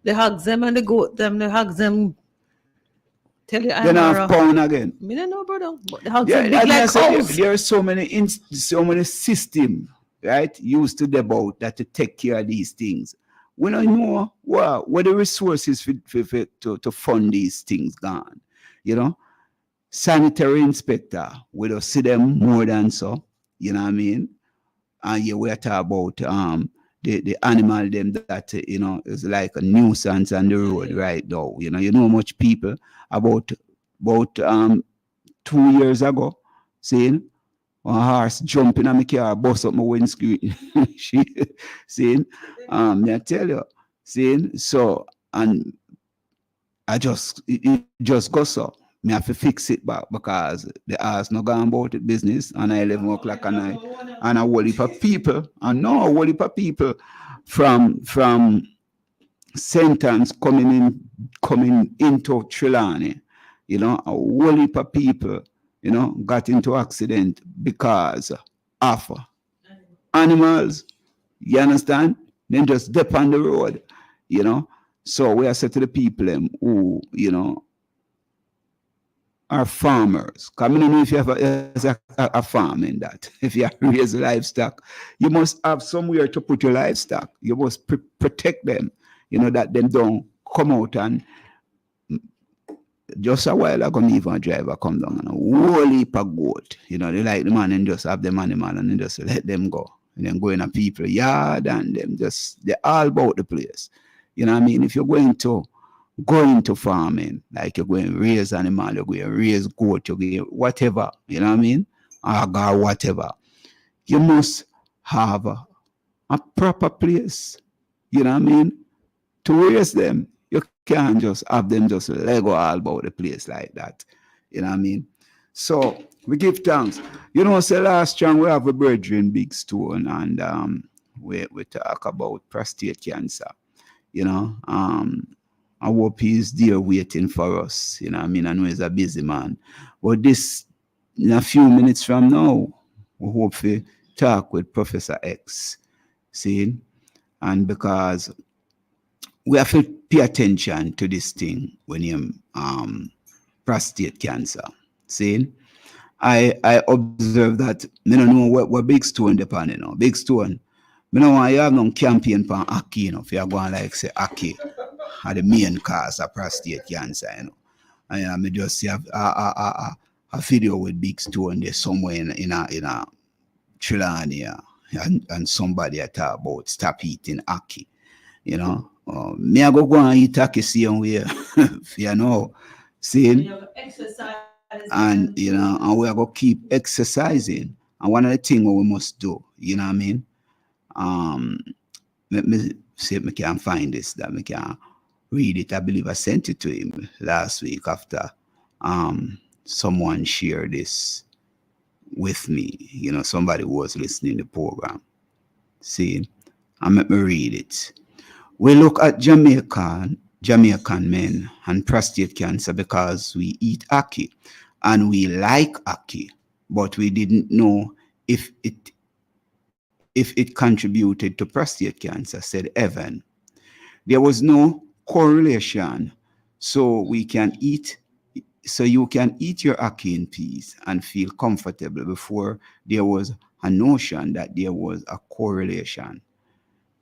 the hogs them and the goat them, the hogs them. Tell you, they're not pound again. Me don't know, brother. But the hogs them big like cows. There are so many systems, right, used to the boat that to take care of these things. We don't know where the resources to fund these things gone, Sanitary inspector, we don't see them more than so, you know what I mean? And we're talking about the animal them that is like a nuisance on the road right now. You know much people about 2 years ago saying a horse jumping on my car, bust up my windscreen. Saying, I tell you, saying so, and it just goes so. Me have to fix it back, because the house not going about the business, and I 11 o'clock at night, and a whole heap of people, and no, a whole heap of people from sentence coming into Trelawney, a whole heap of people, got into accident because of animals. You understand? Then just dip on the road, So we are saying to the people who, are farmers. I don't know if you have a farm in that. If you raise livestock, you must have somewhere to put your livestock. You must protect them, that them don't come out. And just a while ago, me even a driver come down and a whole heap of goat. They like the man and just have them animal and then just let them go. And then go in a people's yard, and them they're all about the place. You know what I mean? If you're going into farming, like you're going to raise animal, you're going to raise goat, you're going to whatever, you know what I mean? Or whatever. You must have a proper place, you know what I mean? To raise them. You can't just have them just Lego all about the place like that. You know what I mean? So we give thanks. Say last time we have a brethren Big Stone, and we talk about prostate cancer. I hope he's there waiting for us. I know he's a busy man. But this, in a few minutes from now, we hope to talk with Professor X. See? And because we have to pay attention to this thing when you prostate cancer. See? I observe that, I don't know what Big Stone depending on. Big Stone, I don't want you have no campaign for Aki, if you're going like say Aki are the main cause of prostate cancer, And I just see a video with Big Stone there somewhere in a Trelawney, and somebody talk about stop eating Aki, me I go and eat Aki same way, seeing, and and we are going to keep exercising. And one of the things we must do, You know what I mean? Let me see if I can find this, that I can read it. I believe I sent it to him last week after someone shared this with me. You know, somebody who was listening to the program. See, and let me read it. We look at Jamaican men and prostate cancer because we eat ackee and we like ackee, but we didn't know if it contributed to prostate cancer, said Evan. There was no correlation, so you can eat your ackee in peace and feel comfortable before there was a notion that there was a correlation.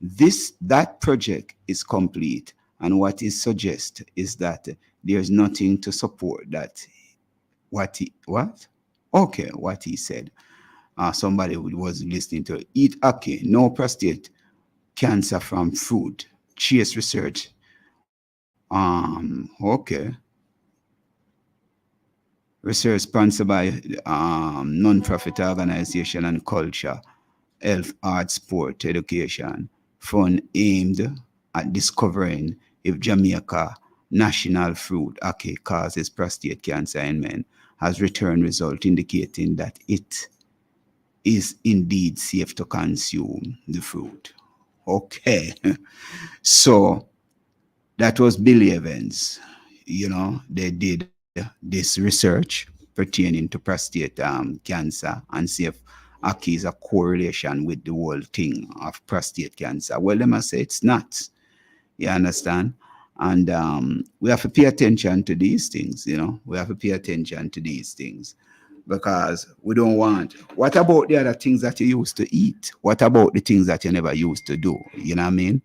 That project is complete, and what it suggests is that there's nothing to support that. What he said. Somebody was listening to it. Eat ackee, no prostate cancer from food. Chase research. Okay. Research sponsored by non-profit organization and culture, health, art, sport, education, fund aimed at discovering if Jamaica national fruit ackee causes prostate cancer in men, has returned result indicating that it is indeed safe to consume the fruit. Okay. So that was Billy Evans. You know, they did this research pertaining to prostate cancer and see if ackee is a correlation with the whole thing of prostate cancer. Well, let me say it's not. You understand? And we have to pay attention to these things, you know. We have to pay attention to these things because we don't want. What about the other things that you used to eat? What about the things that you never used to do? You know what I mean?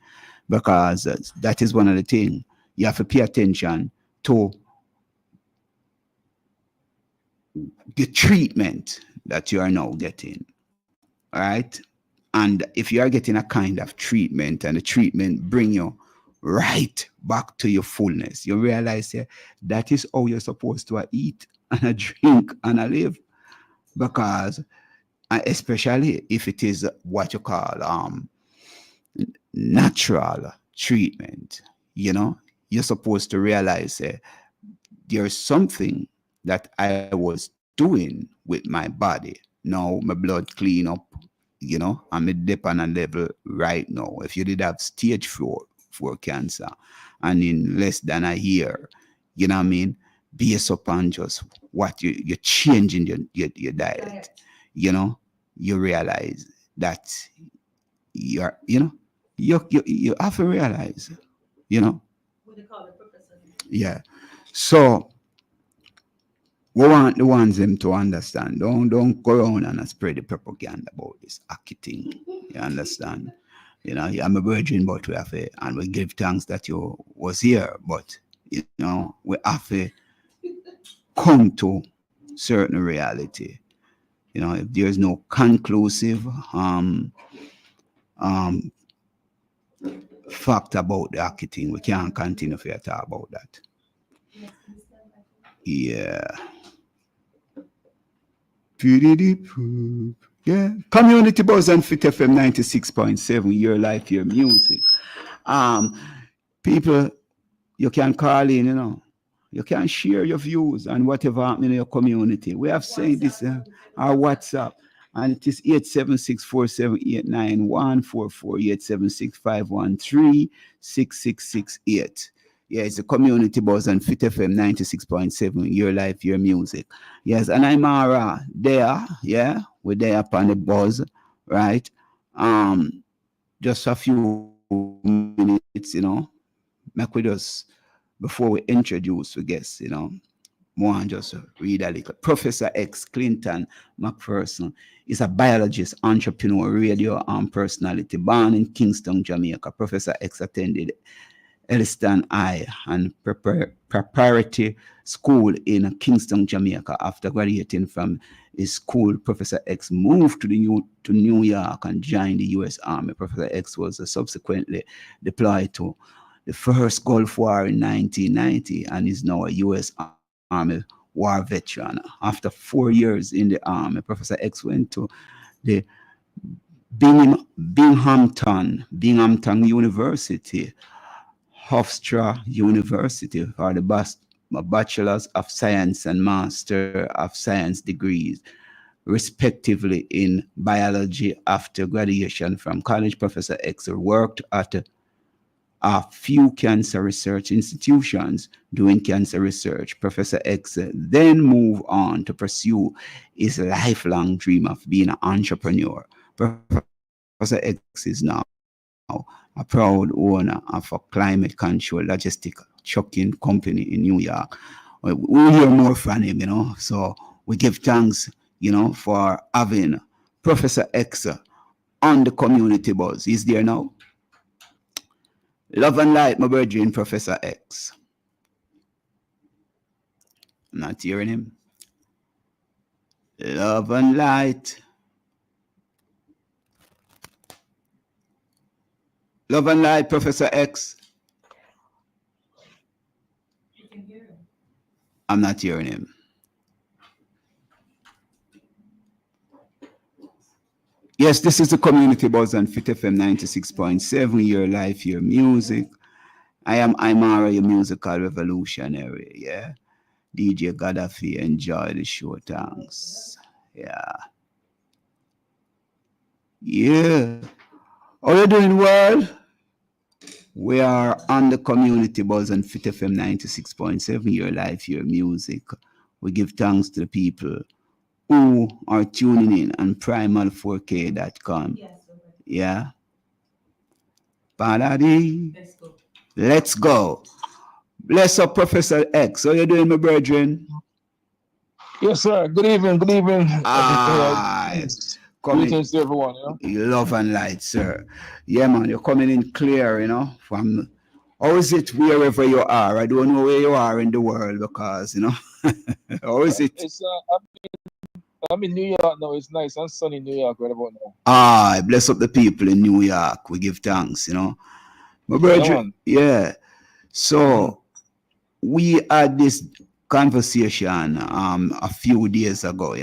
Because that is one of the things. You have to pay attention to the treatment that you are now getting. All right? And if you are getting a kind of treatment and the treatment bring you right back to your fullness, you realize that is how you're supposed to eat and drink and live. Because especially if it is what you call natural treatment, you know, you're supposed to realize there's something that I was doing with my body. Now my blood clean up, you know, I'm a dip on a level right now. If you did have stage 4 cancer and in less than a year, you know what I mean, base up on just what you're changing your diet, you know, you realize that you have to realize, you know. What do you call it, Professor? Yeah. So we want the ones them to understand. Don't go around and spread the propaganda about this ackee thing. You understand? You know, I'm a virgin, but we have and we give thanks that you was here. But you know, we have to come to certain reality. You know, if there's no conclusive fact about the ackee thing, we can't continue to talk about that. Yeah. Yeah. Community Buzz and Fit FM 96.7, your life, your music. People, you can call in, you know. You can share your views and whatever happening in your community. We have said this, our WhatsApp, and it is 876-478-9144, 876-513-6668. Yeah, it's a Community Buzz and Fit FM 96.7, your life, your music. Yes, and I'm there, yeah, we're there upon the buzz, right? Just a few minutes, you know, make we just, before we introduce the guests, you know, more just read a little. Professor X Clinton McPherson is a biologist, entrepreneur, radio personality, born in Kingston, Jamaica. Professor X attended Elliston High and preparatory school in Kingston, Jamaica. After graduating from his school, Professor X moved to New York and joined the U.S. Army. Professor X was subsequently deployed to the first Gulf War in 1990 and is now a U.S. Army war veteran. After 4 years in the Army, Professor X went to the Binghamton University, Hofstra University for the Bachelor's of Science and Master of Science degrees, respectively, in biology. After graduation from college, Professor X worked at a few cancer research institutions doing cancer research. Professor X then moved on to pursue his lifelong dream of being an entrepreneur. Professor X is now a proud owner of a climate control logistic trucking company in New York. We'll hear more from him, So we give thanks, for having Professor X on the community buzz. He's there now. Love and light, my brethren, Professor X. I'm not hearing him. Love and light. Love and light, Professor X. You can hear him. I'm not hearing him. Yes, this is the Community Buzz on Fit FM 96.7, your life, your music. I am Imara, your musical revolutionary, yeah? DJ Gaddafi, enjoy the show, thanks. Yeah. How you doing, world? We are on the Community Buzz on Fit FM 96.7, your life, your music. We give thanks to the people who are tuning in on primal4k.com. Yeah. Padadi. Let's go. Bless up, Professor X. How you doing, my brethren? Yes, sir. Good evening. Good evening. Greetings to everyone. Love and light, sir. Yeah, man. You're coming in clear, from... How is it wherever you are? I don't know where you are in the world because, how is it? I'm in New York now. It's nice and sunny in New York right about now. Bless up the people in New York. We give thanks, My brethren, yeah. So we had this conversation a few days ago,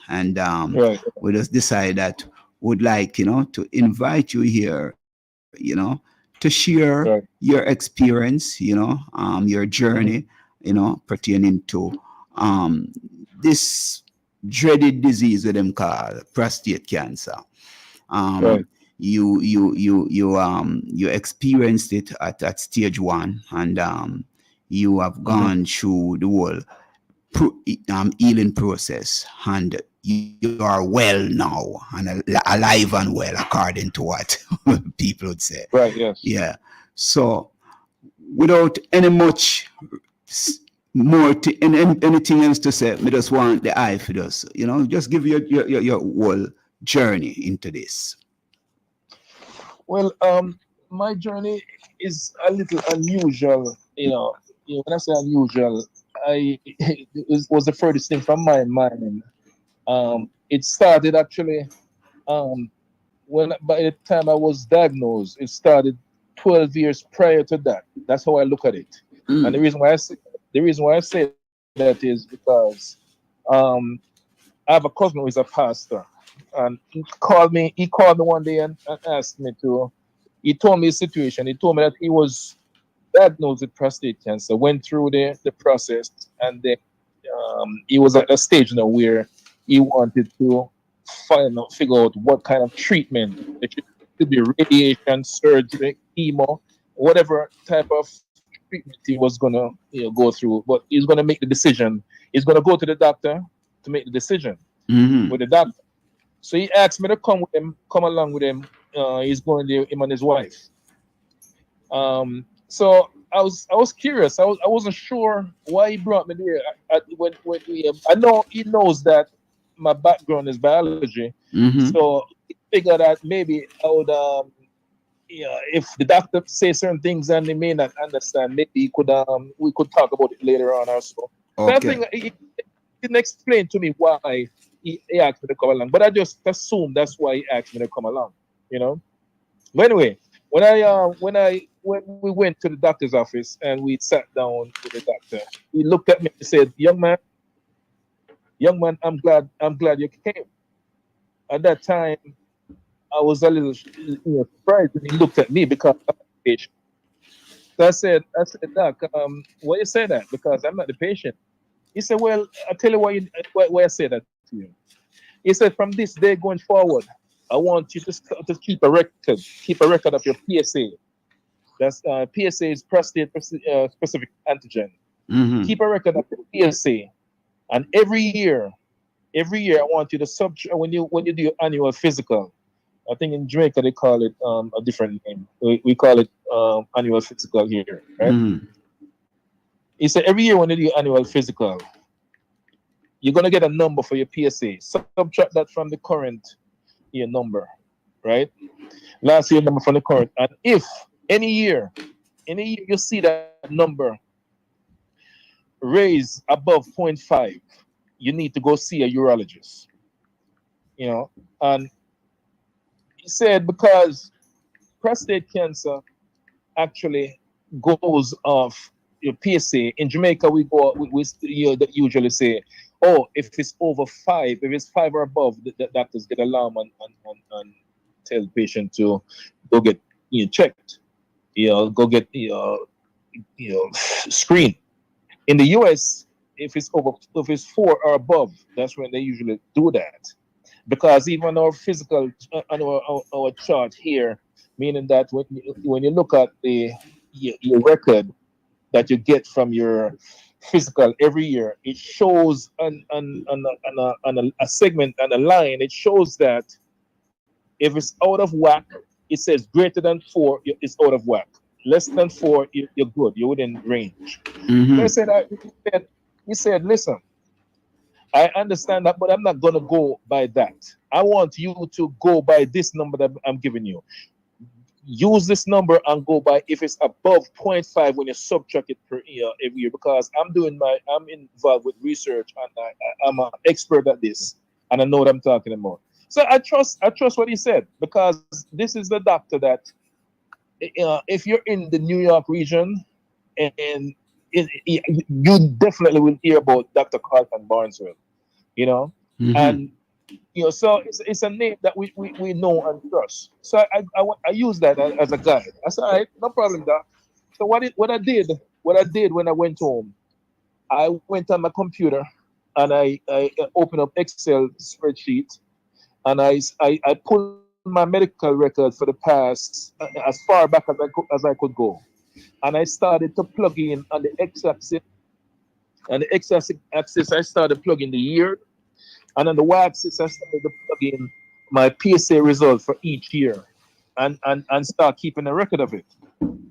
and we just decided that we'd like, to invite you here, to share your experience, your journey, pertaining to this dreaded disease that them call prostate cancer. You experienced it at stage 1, and you have gone through the whole healing process, and you are well now and alive and well, according to what people would say. Right. Yes. Yeah. So, without any much more anything else to say, I just want the eye for this. Just give your whole journey into this. Well, my journey is a little unusual. When I say unusual, it was the furthest thing from my mind. It started actually by the time I was diagnosed. It started 12 years prior to that. That's how I look at it. And the reason why I say that is because I have a cousin who is a pastor, and he called me one day and asked me he told me his situation. He told me that he was diagnosed with prostate cancer, went through the process, and then he was at a stage now where he wanted to figure out what kind of treatment. It should be radiation, surgery, chemo, whatever type of treatment he was gonna go through. But he's gonna make the decision. He's gonna go to the doctor to make the decision with the doctor. So he asked me to come along with him. He's going there, him and his wife. So I was curious. I wasn't sure why he brought me there. I know he knows that my background is biology, so he figured that maybe I would, if the doctor say certain things and they may not understand, maybe we could talk about it later on also. Okay. I think he didn't explain to me why he asked me to come along, but I just assumed that's why he asked me to come along. But anyway, when we went to the doctor's office and we sat down with the doctor, he looked at me and said, young man, I'm glad you came. At that time, was a little surprised when he looked at me because I'm the patient. So I said, Doc, why you say that? Because I'm not the patient. He said, well, I tell you why I say that to you. He said, from this day going forward, I want you to keep a record of your PSA. That's PSA is prostate specific antigen. Mm-hmm. Keep a record of your PSA, and every year, I want you to when you do your annual physical. I think in Jamaica they call it a different name. We call it annual physical here, right? Mm-hmm. He said every year when you do your annual physical, you're gonna get a number for your PSA. Subtract that from the current year number, right? Last year number from the current, and if any year you see that number raise above 0.5, you need to go see a urologist. And he said because prostate cancer actually goes off your PSA. In Jamaica, we usually say, oh, if it's over 5, if it's 5 or above, the doctors get alarm and tell the patient to go get checked, go get screened. In the US, if it's 4 or above, that's when they usually do that. Because even our physical, our chart here, meaning that when you look at your record that you get from your physical every year, it shows on a segment and a line. It shows that if it's out of whack, it says greater than 4, it's out of whack. Less than 4, you're good. You're within range. Mm-hmm. So he said, listen, I understand that, but I'm not going to go by that. I want you to go by this number that I'm giving you. Use this number and go by if it's above 0.5 when you subtract it per year every year, because I'm involved with research and I'm an expert at this and I know what I'm talking about. So I trust what he said, because this is the doctor that if you're in the New York region, and you definitely will hear about Dr. Carlton Barnesville, Mm-hmm. and so it's a name that we know and trust. So I use that as a guide. I said, all right, no problem, doc. So what I did when I went home, I went on my computer and I opened up Excel spreadsheet, and I pulled my medical record for the past as far back as I could go, and I started to plug in on the x-axis. On the x-axis, I started plugging the year, and on the y-axis, I started to plug in my PSA result for each year, and start keeping a record of it,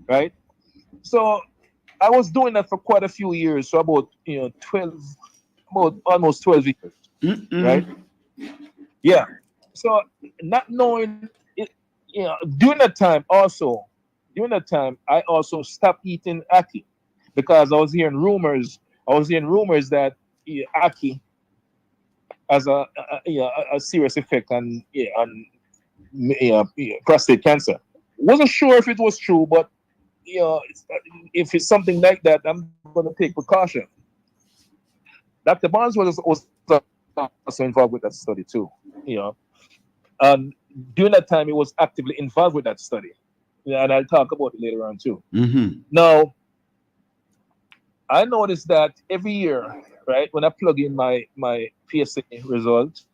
right? So I was doing that for quite a few years, so about almost 12 years, Mm-mm. right? Yeah. So not knowing it, during that time, I also stopped eating ackee, because I was hearing rumors that ackee has a serious effect on prostate cancer. Wasn't sure if it was true, but if it's something like that, I'm going to take precaution. Dr. Barnes was also involved with that study too, and during that time he was actively involved with that study, and I'll talk about it later on too. Mm-hmm. Now, I noticed that every year, right, when I plug in my PSA result,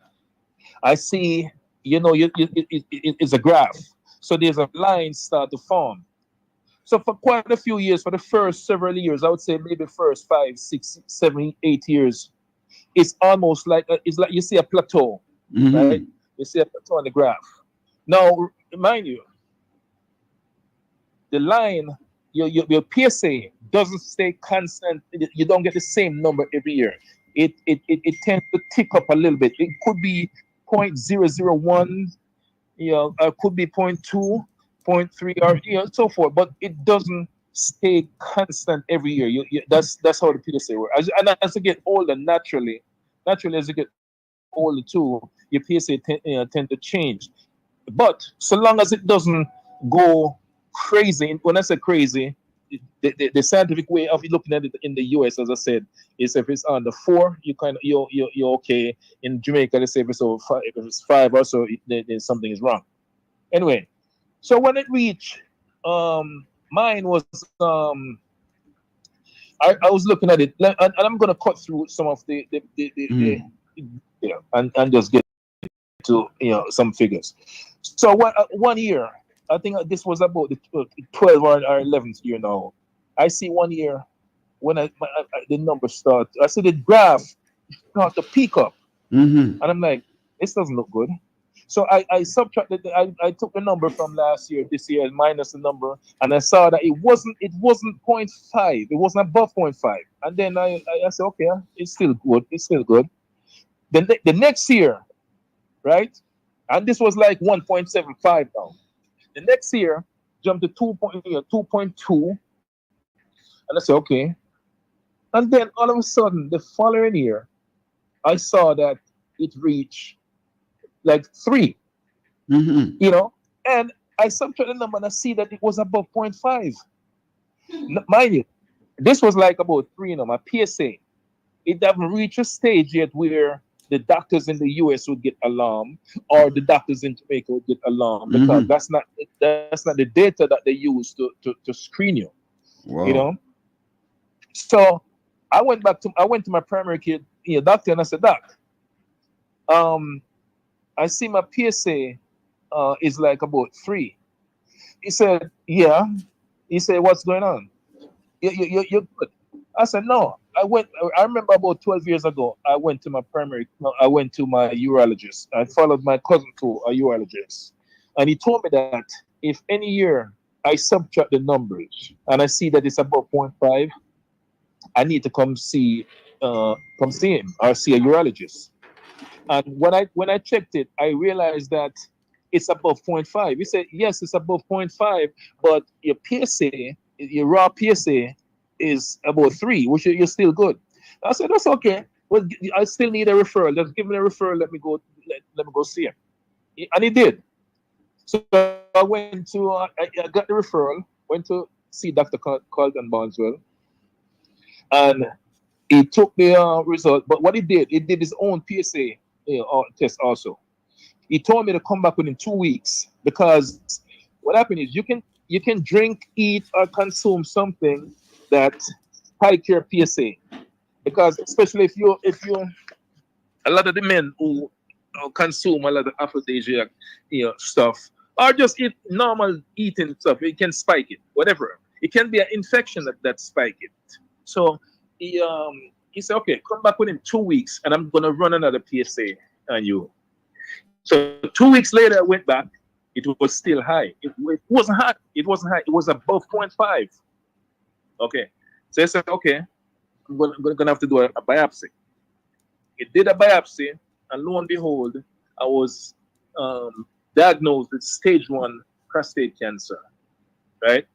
I see, it's a graph. So there's a line start to form. So for quite a few years, for the first several years, I would say maybe first 5, 6, 7, 8 years, it's almost like it's like you see a plateau, Mm-hmm. right? You see a plateau on the graph. Now, mind you, the line, your PSA doesn't stay constant. You don't get the same number every year. It tends to tick up a little bit. It could be 0.001, could be 0.2, 0.3, or so forth. But it doesn't stay constant every year. That's how the PSA works. And as you get older, naturally, as you get older too, your PSA tend to change. But so long as it doesn't go crazy, when I say crazy, the scientific way of looking at it in the US, as I said, is if it's under 4, you're okay. In Jamaica, they say if it's over 5, if it's 5 or so, then something is wrong. Anyway, so when it reached, mine was I was looking at it, and I'm gonna cut through some of the and just get to some figures. So one year, I think this was about the 12th or 11th year now. I see 1 year when the numbers start. I see the graph start to peak up, and I'm like, this doesn't look good. So I subtracted. I took the number from last year, this year, minus the number, and I saw that it wasn't 0.5. It wasn't above 0.5. And then I said, okay, it's still good. It's still good. Then the next year, right? And this was like 1.75 now. The next year jumped to 2.2, and I said, okay. And then all of a sudden, the following year, I saw that it reached like 3, and I subtracted the number and I see that it was above 0.5. Mind you, this was like about 3, my PSA. It haven't reached a stage yet where the doctors in the US would get alarmed, or the doctors in Jamaica would get alarmed, because that's not the data that they use to screen you. Wow. So I went to my primary care doctor, and I said, Doc, I see my PSA is like about 3. He said, yeah. He said, what's going on? You're good. I said, no. I remember about 12 years ago, I went to my urologist. I followed my cousin to a urologist. And he told me that if any year I subtract the numbers and I see that it's above 0.5, I need to come see him or see a urologist. And when I checked it, I realized that it's above 0.5. He said, yes, it's above 0.5, but your PSA, your raw PSA, is about 3, which you're still good. I said, that's okay. Well, I still need a referral. Just give me a referral. Let me go see him. And he did. So I went to, I got the referral, went to see Dr. Carlton Barneswell, and he took the result. But what he did his own PSA test also. He told me to come back within 2 weeks, because what happened is you can drink, eat, or consume something that spike your PSA, because especially if you a lot of the men who consume a lot of aphrodisiac stuff, or just eat normal eating stuff, it can spike it. Whatever, it can be an infection that spike it. So he said, okay, come back within 2 weeks, and I'm gonna run another PSA on you. So 2 weeks later, I went back. It was still high. It wasn't high. It wasn't high. It was above 0.5. Okay. So I said, okay, I'm gonna have to do a biopsy. It did a biopsy, and lo and behold, I was diagnosed with stage 1 prostate cancer. Right?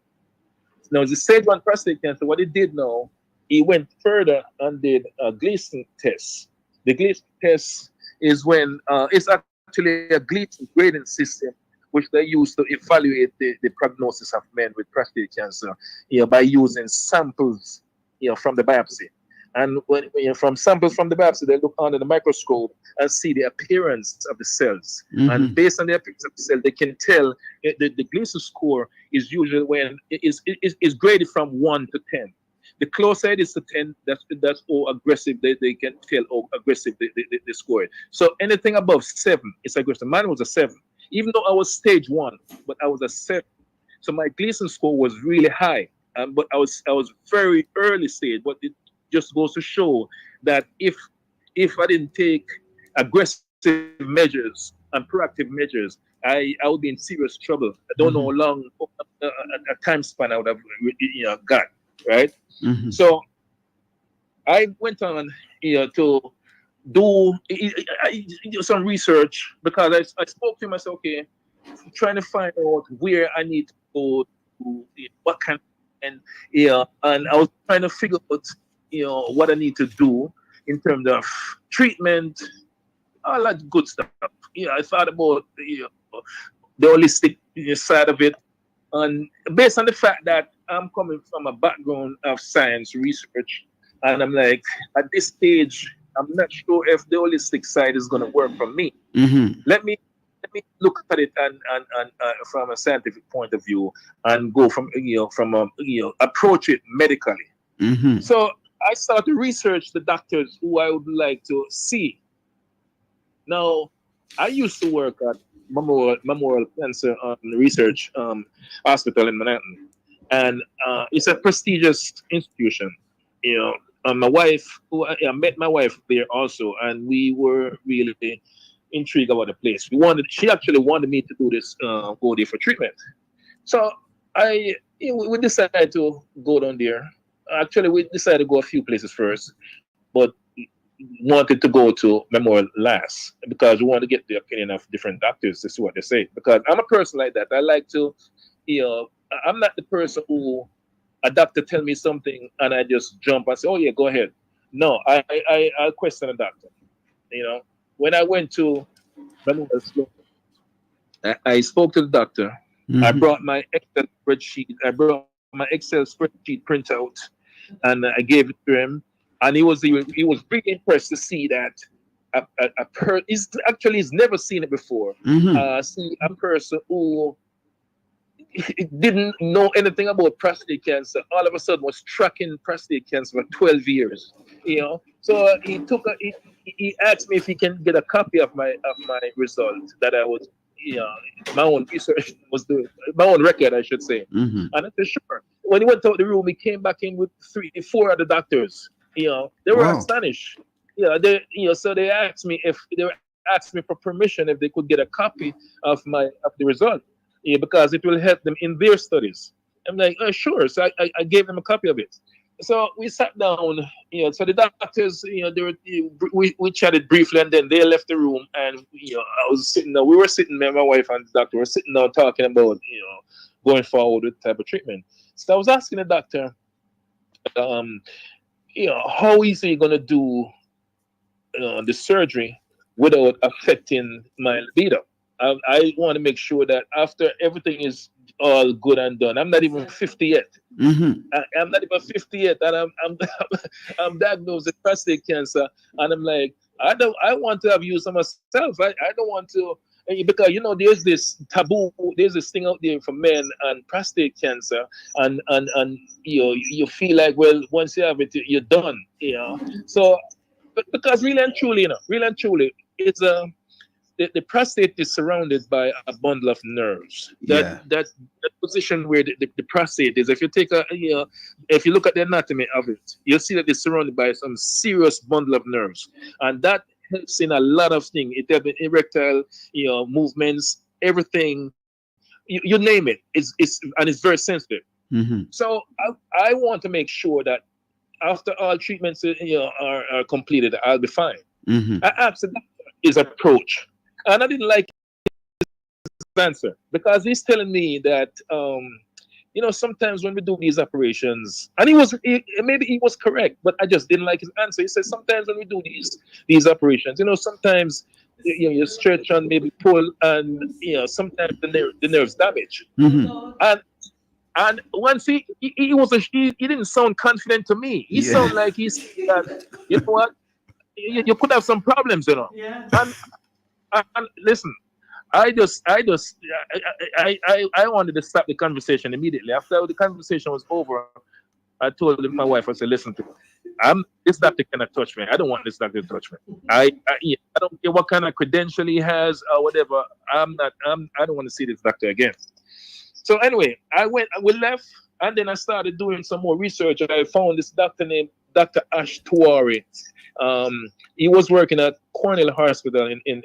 Now, the stage 1 prostate cancer, what it did now, he went further and did a Gleason test. The Gleason test is when it's actually a Gleason grading system, which they use to evaluate the prognosis of men with prostate cancer, by using samples, from the biopsy. And when from samples from the biopsy, they look under the microscope and see the appearance of the cells. And based on the appearance of the cell, they can tell the Gleason score is usually when it is graded from 1 to 10. The closer it is to 10, that's how aggressive they can tell how aggressive they score. So anything above 7 is aggressive. Mine was a 7. Even though I was stage 1, but I was a 7. So my Gleason score was really high, but I was very early stage. But it just goes to show that if I didn't take aggressive measures and proactive measures, I would be in serious trouble. I don't know how long a time span I would have got, right? So I went on to do some research, because I spoke to him. I said, okay, I'm trying to find out where I need to go, to what kind, and I was trying to figure out what I need to do in terms of treatment, all that good stuff. I thought about the holistic side of it, and based on the fact that I'm coming from a background of science research, and I'm like, at this stage, I'm not sure if the holistic side is going to work for me. Let me me look at it and from a scientific point of view and go from approach it medically. So I started to research the doctors who I would like to see. Now, I used to work at Memorial Cancer Research Hospital in Manhattan, and it's a prestigious institution. My wife, I met my wife there also, and we were really intrigued about the place. She actually wanted me to do this, go there for treatment. So we decided to go down there. Actually, we decided to go a few places first, but wanted to go to Memorial last because we want to get the opinion of different doctors to see what they say. Because I'm a person like that. I like to, I'm not the person who a doctor tell me something and I just jump and say, "Oh yeah, go ahead." No, I question a doctor. When I went to Memorial, I spoke to the doctor. I brought my Excel spreadsheet printout, and I gave it to him. And he was really impressed to see that he's never seen it before. See a person who didn't know anything about prostate cancer, all of a sudden was tracking prostate cancer for 12 years. So he asked me if he can get a copy of my result that I was, my own research was doing, my own record, I should say. And I said, sure. When he went out the room, he came back in with 4 other doctors. They were astonished. So they asked me for permission if they could get a copy of the result, because it will help them in their studies. I'm like, oh, sure. So I gave them a copy of it. So we sat down. So the doctors, we chatted briefly, and then they left the room. And I was sitting there. We were sitting there, my wife and the doctor were sitting down talking about going forward with the type of treatment. So I was asking the doctor, how is he going to do the surgery without affecting my libido? I want to make sure that after everything is all good and done, I'm not even 50 yet. I'm not even 50 yet, and I'm diagnosed with prostate cancer, and I'm like, I want to have used for myself. I don't want to, because there's this taboo, there's this thing out there for men and prostate cancer, and you feel like, well, once you have it, you're done. So, but because really and truly, it's the prostate is surrounded by a bundle of nerves. That position where the prostate is, if you take if you look at the anatomy of it, you'll see that it's surrounded by some serious bundle of nerves, and that helps in a lot of things. It has erectile, movements, everything, you name it. It's very sensitive. So I want to make sure that after all treatments are completed, I'll be fine. I asked the doctor his approach, and I didn't like his answer, because he's telling me that sometimes when we do these operations, and maybe he was correct, but I just didn't like his answer. He said sometimes when we do these operations, sometimes you stretch and maybe pull, and sometimes the nerves damage. And once he didn't sound confident to me. He sounded like he's you know what, you could have some problems, and listen, I wanted to stop the conversation immediately. After the conversation was over, I told my wife, I said, listen to me, this doctor cannot touch me. I don't want this doctor to touch me. I don't care what kind of credential he has or whatever. I don't want to see this doctor again. So anyway, we left, and then I started doing some more research, and I found this doctor named Dr. Ash Tiwari. He was working at Cornell Hospital in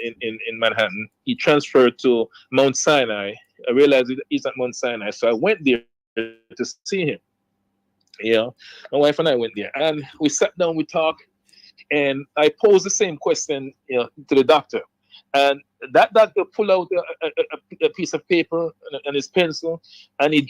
Manhattan. He transferred to Mount Sinai. I realized he's at Mount Sinai, so I went there to see him. My wife and I went there, and we sat down, we talked, and I posed the same question, to the doctor. And that doctor pulled out a piece of paper and his pencil, and he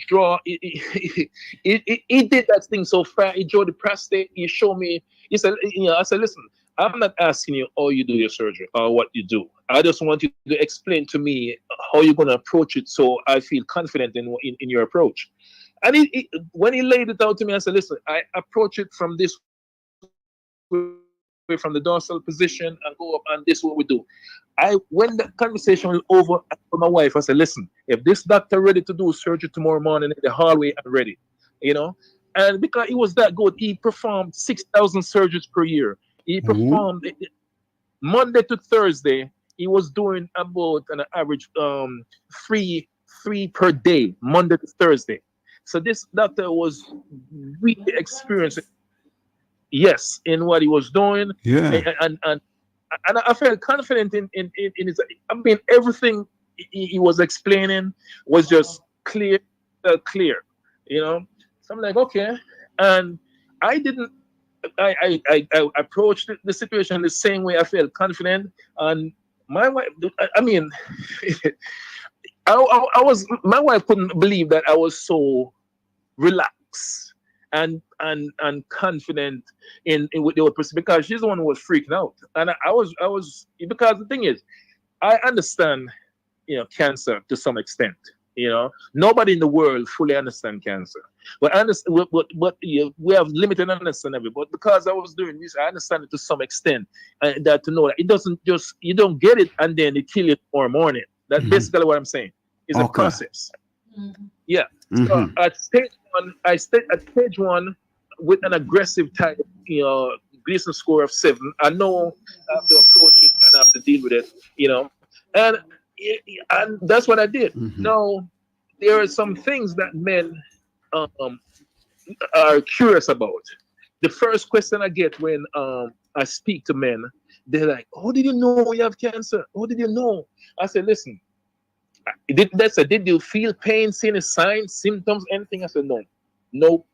did that thing so fast. He drew the prostate. He showed me. He said, I said, listen, I'm not asking you how you do your surgery or what you do. I just want you to explain to me how you're going to approach it, so I feel confident in your approach. And when he laid it out to me, I said, listen, I approach it from this way, from the dorsal position, and go up, and this is what we do. when the conversation was over, I told my wife, I said, listen, if this doctor ready to do surgery tomorrow morning in the hallway, I'm ready. You know? And because he was that good, he performed 6,000 surgeries per year. He performed Monday to Thursday. He was doing about an average three per day, Monday to Thursday. So this doctor was really experienced, yes, in what he was doing. Yeah. And I felt confident in his. I mean, everything he was explaining was just clear, you know. So I'm like, okay, and I didn't. I approached the situation the same way. I felt confident, and my wife. I mean, I was. My wife couldn't believe that I was so relaxed and confident in what they were pursuing, because she's the one who was freaking out, and I was because the thing is, I understand, you know, cancer to some extent. You know, nobody in the world fully understands cancer, but I understand. But we have limited understanding of it. But because I was doing this, I understand it to some extent. That to know that it doesn't just, you don't get it and then it kill you tomorrow morning. That's basically what I'm saying. It's a process. Yeah. So at stage one, I stayed at stage one with an aggressive type, you know, Gleason score of 7. I know I have to approach it and I have to deal with it, you know, and that's what I did. Now, there are some things that men are curious about. The first question I get when I speak to men, they're like, "How did you know you have cancer? How did you know?" I said, "Listen, did you feel pain, see any signs, symptoms, anything?" I said, no. No,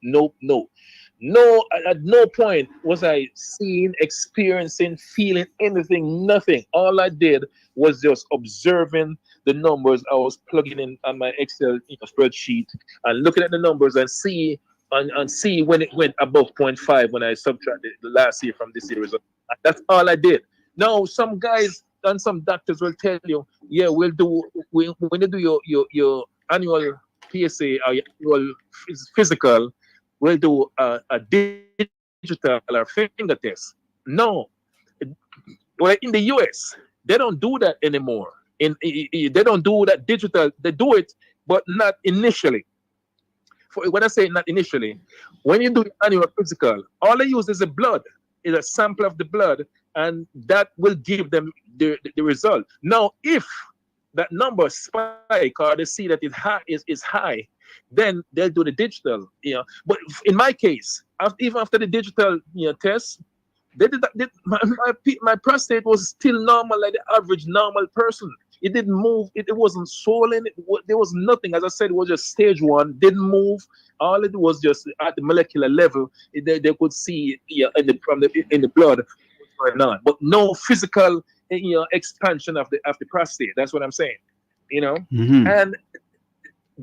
at no point was I seeing, experiencing, feeling anything, nothing. All I did was just observing the numbers I was plugging in on my Excel spreadsheet and looking at the numbers and see when it went above 0.5 when I subtracted the last year from this year result. That's all I did. Now, some guys and some doctors will tell you, yeah, when you do your annual PSA or your annual physical, we'll do a digital or finger test. No. Well, in the US, they don't do that anymore. They don't do that digital. They do it, but not initially. When I say not initially, when you do annual physical, all they use is a blood. Is a sample of the blood, and that will give them the result. Now, if that number spike or they see that it is high, then they'll do the digital. You know, but in my case, even after the digital test, my prostate was still normal, like the average normal person. It didn't move. It wasn't swollen. There was nothing. As I said, it was just stage 1. Didn't move. All it was just at the molecular level. They could see in the blood what's going on, but no physical expansion of the prostate. That's what I'm saying. You know, and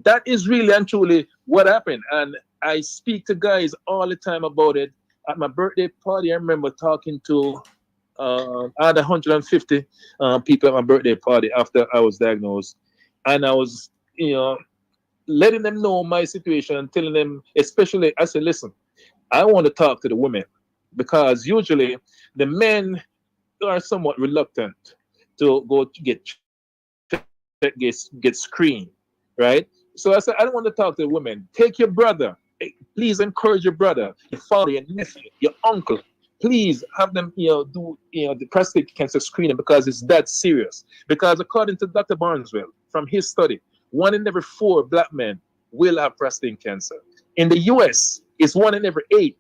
that is really and truly what happened. And I speak to guys all the time about it. At my birthday party, I remember talking to I had 150 people at my birthday party after I was diagnosed, and I was, letting them know my situation and telling them, especially, I said, listen, I want to talk to the women, because usually the men are somewhat reluctant to go to get screened, right? So I said, I don't want to talk to the women. Take your brother. Please encourage your brother, your father, your nephew, your uncle. Please have them, do the prostate cancer screening, because it's that serious. Because according to Dr. Barneswell, from his study, 1 in every 4 black men will have prostate cancer. In the U.S., it's 1 in every 8,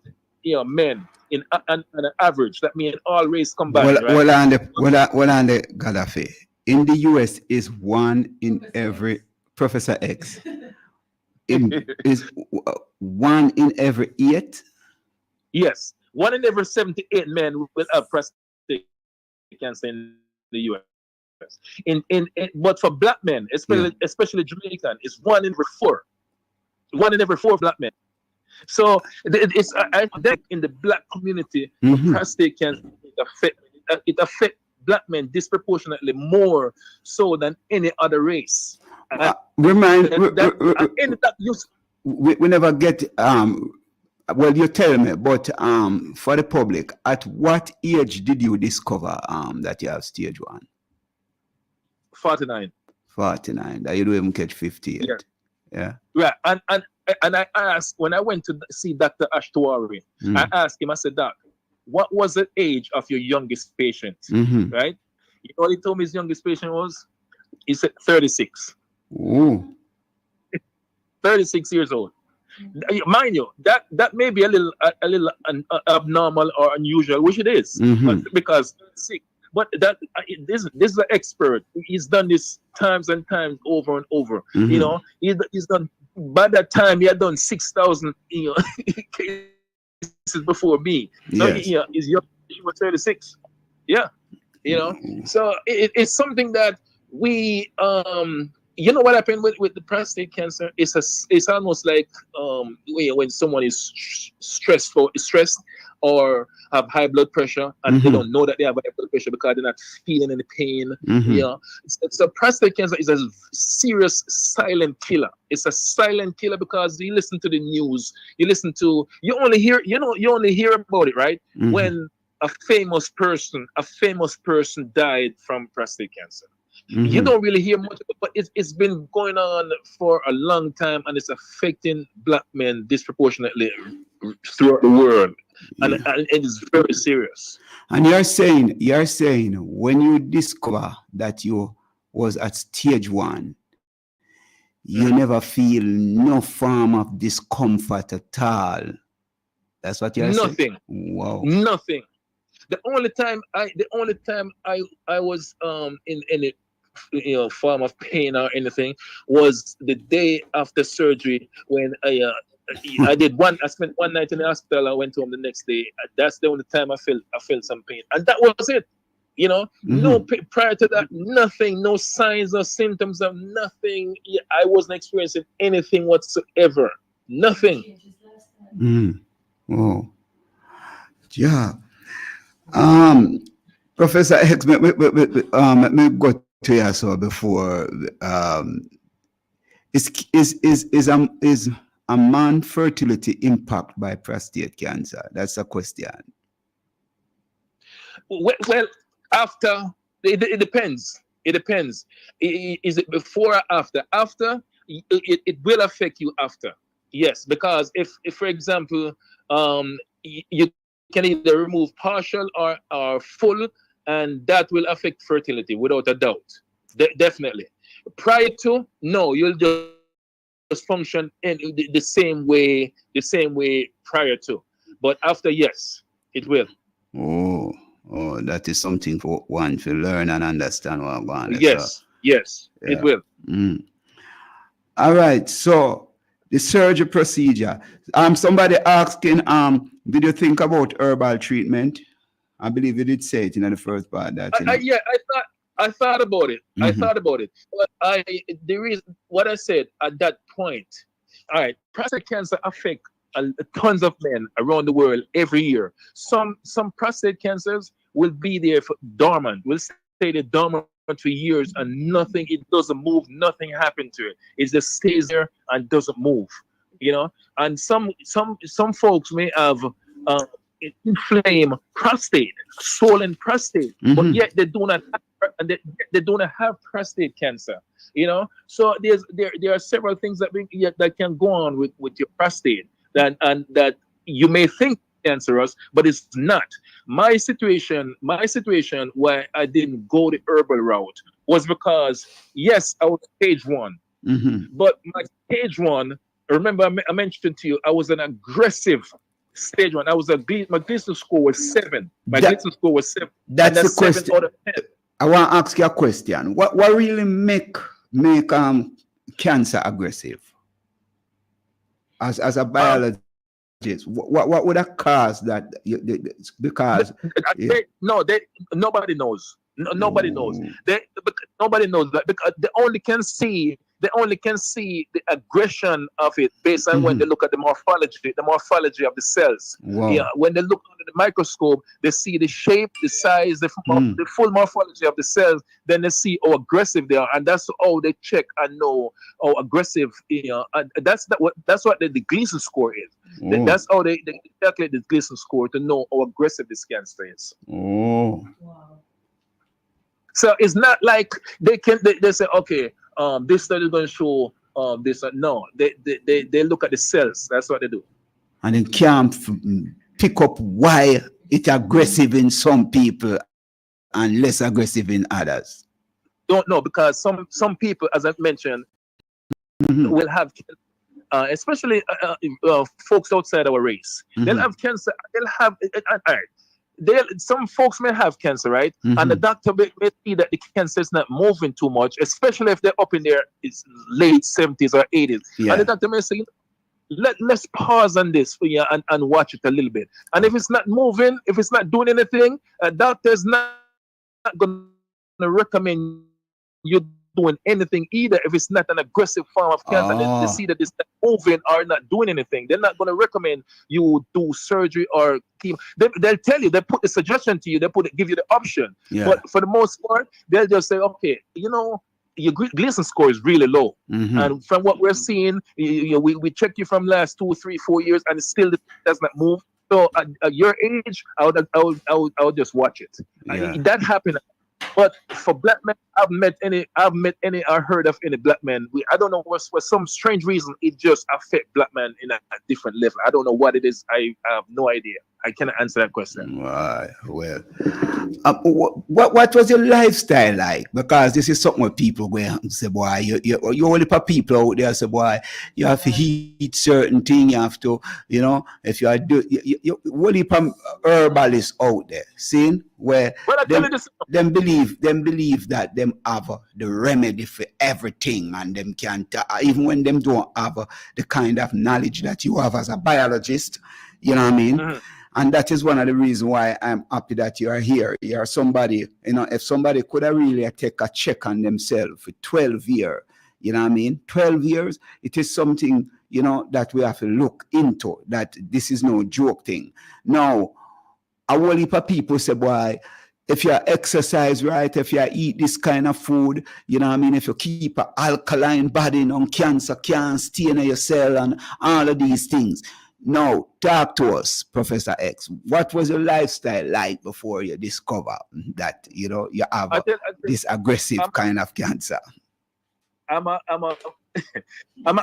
men in an average. That means all race combined. Well, on the Gaddafi. In the U.S., is 1 in every Professor X. Is 1 in every 8? Yes. 1 in every 78 men will have prostate cancer in the U.S. But for black men, especially Jamaican, it's 1 in every 4. 1 in every 4 black men. So it's I think in the black community, prostate cancer it affects black men disproportionately more so than any other race. We never get well, you tell me, but for the public, at what age did you discover that you have stage 1? 49. 49. That you don't even catch 50 yet. Yeah. Yeah. Right. And I asked, when I went to see Dr. Ashtuari, I asked him, I said, Doc, what was the age of your youngest patient? Right? You know what he told me his youngest patient was? He said 36. Ooh. 36 years old. Mind you, that may be a little abnormal or unusual, which it is, but because sick. But that this is an expert. He's done this times and times over and over. You know, he's done. By that time, he had done 6,000 cases before me. So Yes. he's young. He was 36. Yeah, you know. So it's something that we you know what happened with the prostate cancer? It's almost like when someone is stressed or have high blood pressure and they don't know that they have high blood pressure because they're not feeling any pain. Yeah, so prostate cancer is a serious silent killer. It's a silent killer because you listen to the news, you only hear about it, right? When a famous person died from prostate cancer. You don't really hear much, but it's been going on for a long time, and it's affecting black men disproportionately throughout the world, and it is very serious. And you're saying when you discover that you was at stage 1, you never feel no form of discomfort at all. That's what you're saying? Nothing. Wow. Nothing. The only time I was in any form of pain or anything was the day after surgery when I spent one night in the hospital. I went home the next day. That's the only time I felt some pain, and that was it. You know, no prior to that, nothing, no signs or symptoms of nothing. I wasn't experiencing anything whatsoever. Nothing. Oh, yeah. Professor X, let me go to you so before. Is a man fertility impact by prostate cancer? That's a question. Well, after it depends. It depends. Is it before or after? After, it will affect you after. Yes, because if for example, you can either remove partial or full, and that will affect fertility without a doubt. Definitely. Prior to, no, you'll just function in the same way prior to. But after, yes, it will. Oh, that is something for one to learn and understand what I'm going. Yes, it will. All right, so the surgery procedure. Somebody asking, did you think about herbal treatment? I believe you did say it in the first part. That I thought about it. I thought about it. But the reason what I said at that point. All right, prostate cancer affects tons of men around the world every year. Some prostate cancers will be there for dormant. Will stay there dormant for years and nothing. It doesn't move. Nothing happened to it. It just stays there and doesn't move. You know, and some folks may have inflamed prostate, swollen prostate, but yet they do not have prostate cancer. You know, so there are several things that can go on with your prostate that you may think cancerous, but it's not. My situation why I didn't go the herbal route was because yes, I was stage 1, but my stage 1. Remember, I mentioned to you, I was an aggressive stage 1. My Gleason score was 7. Gleason score was 7. That's the question. 7 out of 10. I want to ask you a question. What really make cancer aggressive? As a biologist, what would have caused that? Because nobody knows. Nobody knows. Nobody knows that because they only can see the aggression of it based on when they look at the morphology of the cells. Wow. Yeah, when they look under the microscope, they see the shape, the size, the full morphology of the cells. Then they see how aggressive they are, and that's how they check and know how aggressive. And that's what the Gleason score is. That's how they calculate the Gleason score to know how aggressive this cancer is. Oh. Wow. So it's not like they say, okay, this study is going to show this. No, they look at the cells. That's what they do. And then can't pick up why it's aggressive in some people and less aggressive in others. Don't know, because some people, as I mentioned, will have, especially folks outside our race, they'll have cancer. They'll have, some folks may have cancer, right? And the doctor may see that the cancer is not moving too much, especially if they're up in their late 70s or 80s. Yeah. And the doctor may say, let's pause on this for you and watch it a little bit. And if it's not moving, if it's not doing anything, a doctor's not going to recommend you doing anything either if it's not an aggressive form of cancer. They see that it's not moving or not doing anything. They're not going to recommend you do surgery or chemo. They'll tell you, they put the suggestion to you, give you the option. Yeah. But for the most part, they'll just say, okay, your Gleason score is really low. And from what we're seeing, we checked you from last 2, 3, 4 years and it still does not move. So at your age, I would just watch it. Yeah. That happened. But for black men, I've met any or heard of any black men. I don't know, for some strange reason, it just affect black men in a different level. I don't know what it is. I have no idea. I cannot answer that question. Right. Well, what was your lifestyle like? Because this is something where people go and say, boy, you only for people out there say, boy, you have to eat certain things. You have to, if you are you only from herbalists out there, seeing where them believe that them have the remedy for everything, and them can't even when them don't have the kind of knowledge that you have as a biologist. You know what I mean? And that is one of the reasons why I'm happy that you are here. You are somebody, if somebody could have really take a check on themselves for 12 years, 12 years, it is something, that we have to look into, that this is no joke thing. Now, a whole heap of people say, boy, if you exercise right, if you eat this kind of food, if you keep an alkaline body, cancer can't stay in your cell and all of these things. Now, talk to us, Professor X. What was your lifestyle like before you discover that you have this aggressive kind of cancer? I'm an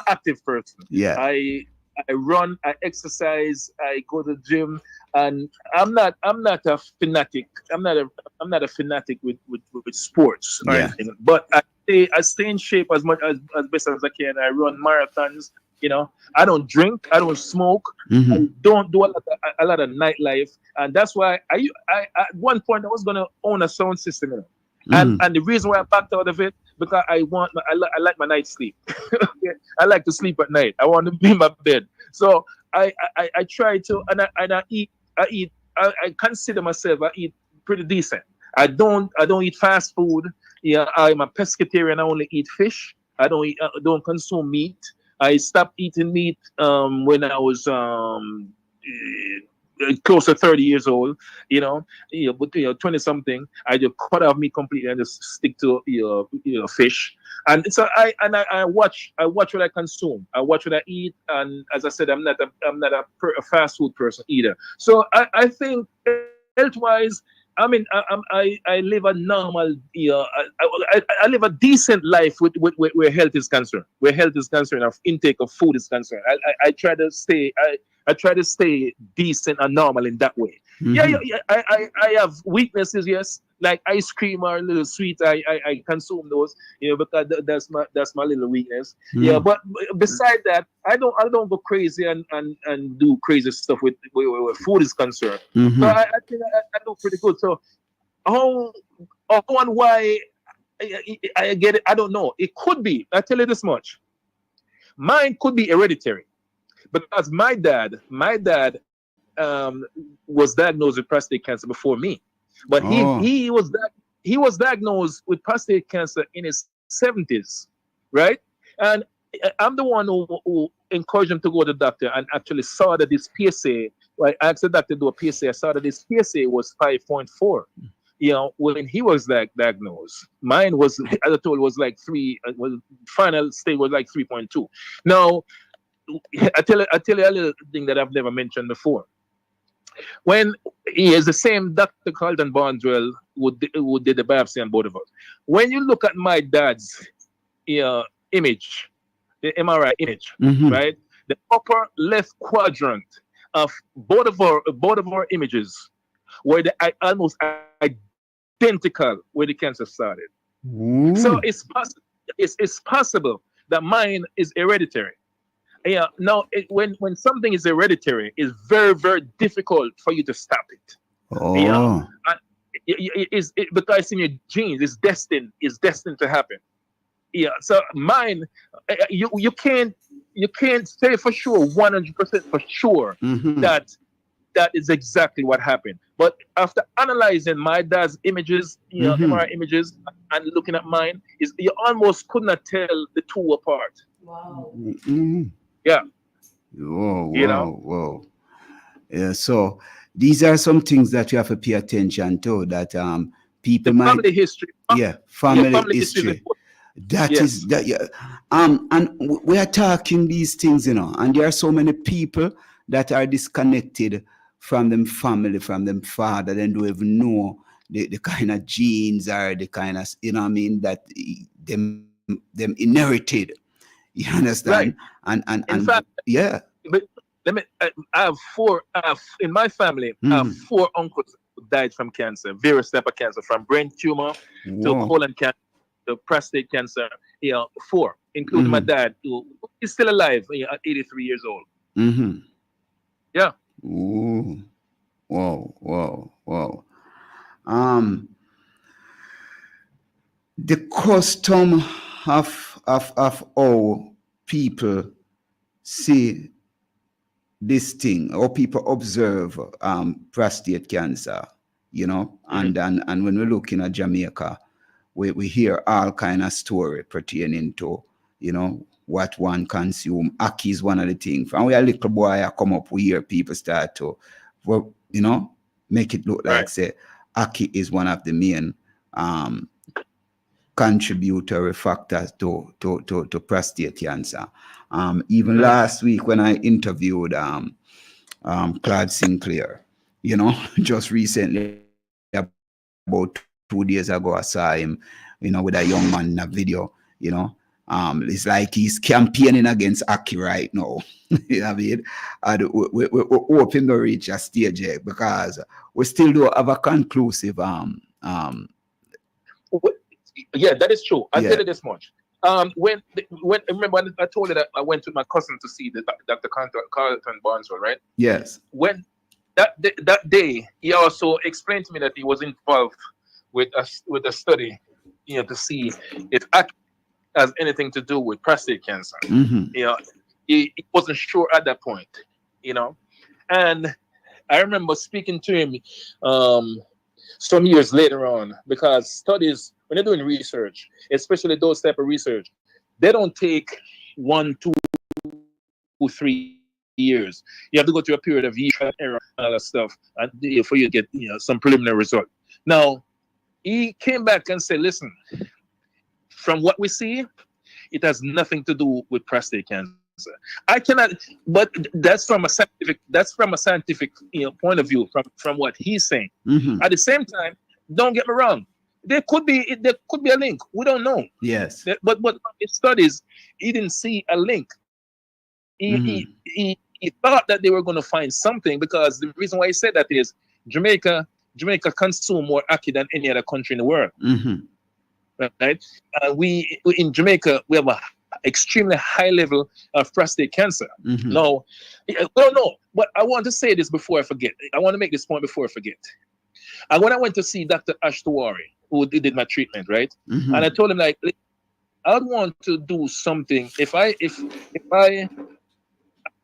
active person. Yeah. I run, I exercise, I go to the gym, and I'm not a fanatic. I'm not a fanatic with sports or anything. But I stay in shape as best as I can. I run marathons. I don't drink, I don't smoke, I don't do a lot of nightlife, and that's why I at one point I was gonna own a sound system, and the reason why I backed out of it, because I like my night sleep. I like to sleep at night. I want to be in my bed, so I try to, and I eat. I consider myself I eat pretty decent. I don't eat fast food. I'm a pescatarian. I only eat fish. I don't consume meat. I stopped eating meat when I was close to 30 years old, but 20 something. I just cut off meat completely and just stick to fish. And so I watch what I consume. I watch what I eat, and as I said, I'm not a fast food person either. So I think health-wise, I live a normal, I live a decent life with where health is concerned. Where health is concerned, of intake of food is concerned. I try to stay decent and normal in that way. Yeah. I have weaknesses, yes, like ice cream or a little sweet. I consume those, because that's my little weakness. Yeah, but beside that, I don't go crazy and do crazy stuff with where food is concerned. So I think I do pretty good. So how and why I get it, I don't know. It could be, I tell you this much, mine could be hereditary, because my dad was diagnosed with prostate cancer before me, but he was diagnosed with prostate cancer in his 70s, right? And I'm the one who encouraged him to go to the doctor and actually saw that this PSA. I asked the doctor to do a PSA. I saw that this PSA was 5.4. When he was diagnosed, mine was, as I told, was like 3. Final state was like 3.2. Now, I tell you a little thing that I've never mentioned before. When he is the same Dr. Carlton Barneswell who did the biopsy on both of us. When you look at my dad's image, the MRI image, right? The upper left quadrant of both of our images were almost identical where the cancer started. So it's possible that mine is hereditary. Yeah. Now, when something is hereditary, it's very, very difficult for you to stop it. Yeah. It's because it's in your genes. It's destined to happen. Yeah. So mine, you can't say for sure 100% for sure that is exactly what happened. But after analyzing my dad's images, MRI images, and looking at mine, you almost could not tell the two apart. Wow. Yeah. Whoa. Yeah. So these are some things that you have to pay attention to. That people might. Family history. Family history. That is that. Yeah. And we are talking these things, and there are so many people that are disconnected from them family, from them father, then don't even know the kind of genes or the kind of, that them inherited. You understand? Right. And in fact, yeah. But I have four in my family. I have 4 uncles who died from cancer, various type of cancer, from brain tumor to colon cancer to prostate cancer. 4, including my dad, who is still alive at 83 years old. Yeah. Ooh. Wow. The custom of how people see this thing, or people observe prostate cancer, and when we're looking at Jamaica, we hear all kind of story pertaining to what one consume. Ackee is one of the things. And we a little boy, I come up, we hear people start to, make it look like say ackee is one of the main contributory factors to prostate cancer. Even last week when I interviewed Claude Sinclair, just recently, about 2 days ago, I saw him, with a young man in a video, it's like he's campaigning against ackee right now. You know what I mean? And we're hoping to reach a stage here because we still don't have a conclusive. Yeah, that is true. I'll tell you this much. When remember I told you that I went with my cousin to see the Dr. Carlton Barneswell, right? Yes. When that day, he also explained to me that he was involved with a study, to see if ackee has anything to do with prostate cancer. He wasn't sure at that point, and I remember speaking to him some years later on, because studies, when they're doing research, especially those type of research, they don't take 1, 2, 3 years. You have to go through a period of years and error and all that stuff, and before you get some preliminary result. Now, he came back and said, listen, from what we see, it has nothing to do with prostate cancer. I cannot, but that's from a scientific point of view, from what he's saying. At the same time, don't get me wrong, there could be a link. We don't know. Yes. But in studies, he didn't see a link. He thought that they were going to find something, because the reason why he said that is Jamaica consume more ackee than any other country in the world. Right? We in Jamaica, we have a extremely high level of prostate cancer. Now, I don't know, but I want to say this before I forget. I want to make this point before I forget. And when I went to see Dr. Ash Tawari, who did my treatment, right? And I told him, like, I want to do something. If I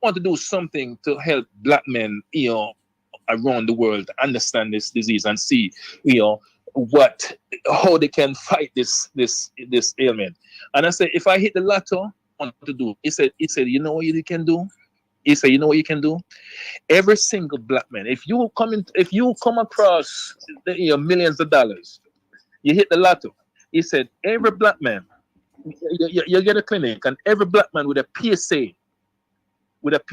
want to do something to help black men, around the world understand this disease and see, how they can fight this ailment. And I said, if I hit the lotto, I want to do. He said, you know what you can do? He said, you know what you can do? Every single black man, if you come across millions of dollars, you hit the lotto. He said, every black man, you get a clinic, and every black man with a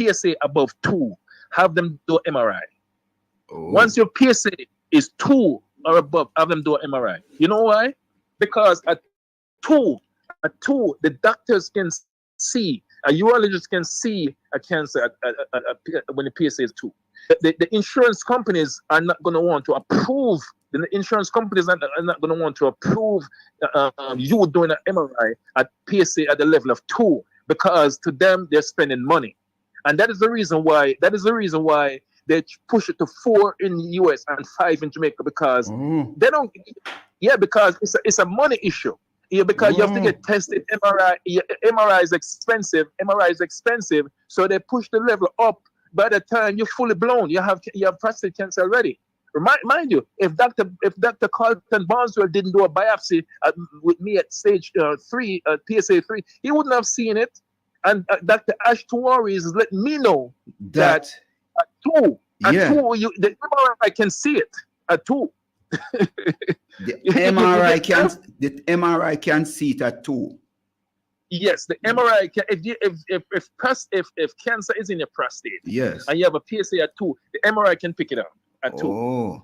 PSA above 2, have them do MRI. Once your PSA is 2 or above, have them do an MRI. You know why? Because at 2, the doctors can see, a urologist can see a cancer when the PSA is 2. The insurance companies are not going to want to approve. The insurance companies are not going to want to approve you doing an MRI at PSA at the level of 2, because to them they're spending money, and that is the reason why. They push it to 4 in the US and 5 in Jamaica, because they don't. Yeah, because it's a money issue. Yeah, because you have to get tested. MRI is expensive. So they push the level up. By the time you're fully blown, you have prostate cancer already. Mind you, if Dr. Carlton Barneswell didn't do a biopsy with me at stage 3, PSA 3, he wouldn't have seen it. And Dr. Ash Tawari is letting me know that at 2, the MRI can see it at 2. The MRI can see it at 2. Yes, the MRI can. If cancer is in your prostate, yes, and you have a PSA at 2, the MRI can pick it up at 2.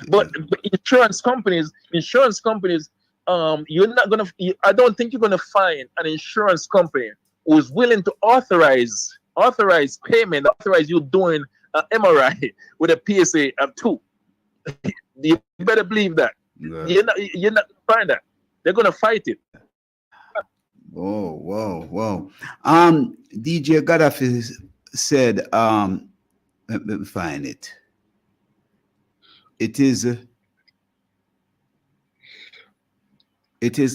But insurance companies, you're not gonna. I don't think you're gonna find an insurance company who's willing to authorize payment, authorize you doing an MRI with a PSA of 2. You better believe that. Yeah. You're not gonna find that. They're gonna fight it. Whoa. DJ Gaddafi said, let me find it. It is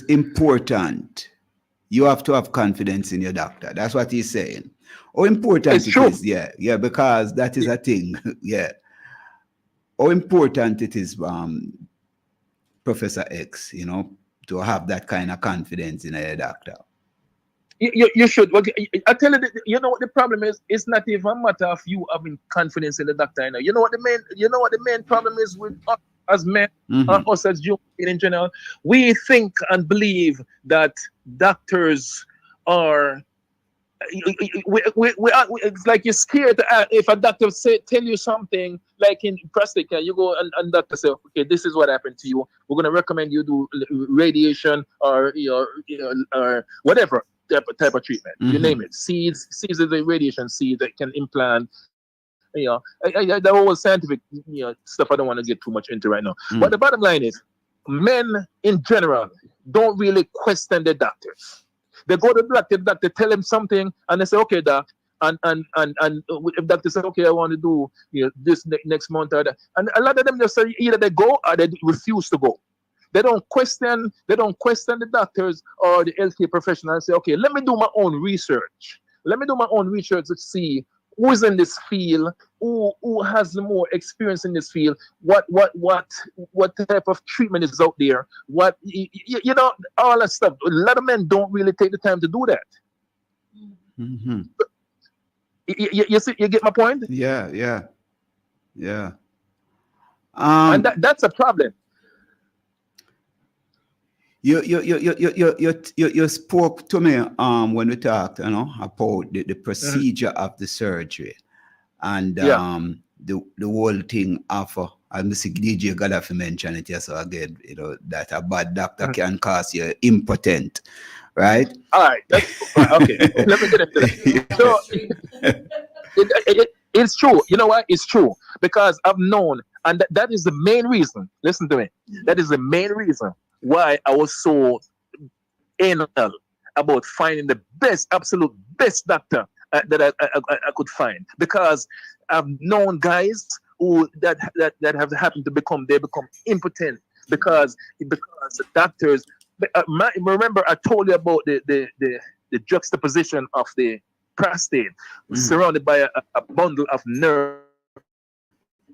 important. You have to have confidence in your doctor. That's what he's saying. How important it is, yeah, because that is a thing. Yeah. How important it is, Professor X, to have that kind of confidence in a doctor. You should. Well, I tell you, you know what the problem is? It's not even a matter of you having confidence in the doctor. You know what the main problem is with us as men, us as human in general. We think and believe that doctors are. It's like you're scared if a doctor tell you something, like in prostate cancer, you go and doctor say, okay, this is what happened to you. We're gonna recommend you do radiation or or whatever type of treatment. You name it. Seeds is a radiation seed that can implant. The whole scientific stuff I don't want to get too much into right now. But the bottom line is, men in general don't really question their doctors. They go to the doctor tell them something, and they say, okay, doc. And if doctor says, okay, I want to do this next month or that, and a lot of them just say either they go or they refuse to go. They don't question the doctors or the healthcare professional and say, okay, let me do my own research. To see who's in this field, who has more experience in this field, what type of treatment is out there, all that stuff. A lot of men don't really take the time to do that. You see, you get my point? Yeah. And that's a problem. You spoke to me when we talked, about the procedure of the surgery, and the whole thing of and Mr. DJ Gaddafi mentioned it yes again, that a bad doctor can cause you impotent, right? All right, okay. Let me get into that. So it's true. You know what? It's true, because I've known, and that is the main reason. Listen to me. That is the main reason why I was so anal about finding the absolute best doctor that I could find, because I've known guys who that have happened to become impotent because the doctors. Remember, I told you about the juxtaposition of the prostate surrounded by a bundle of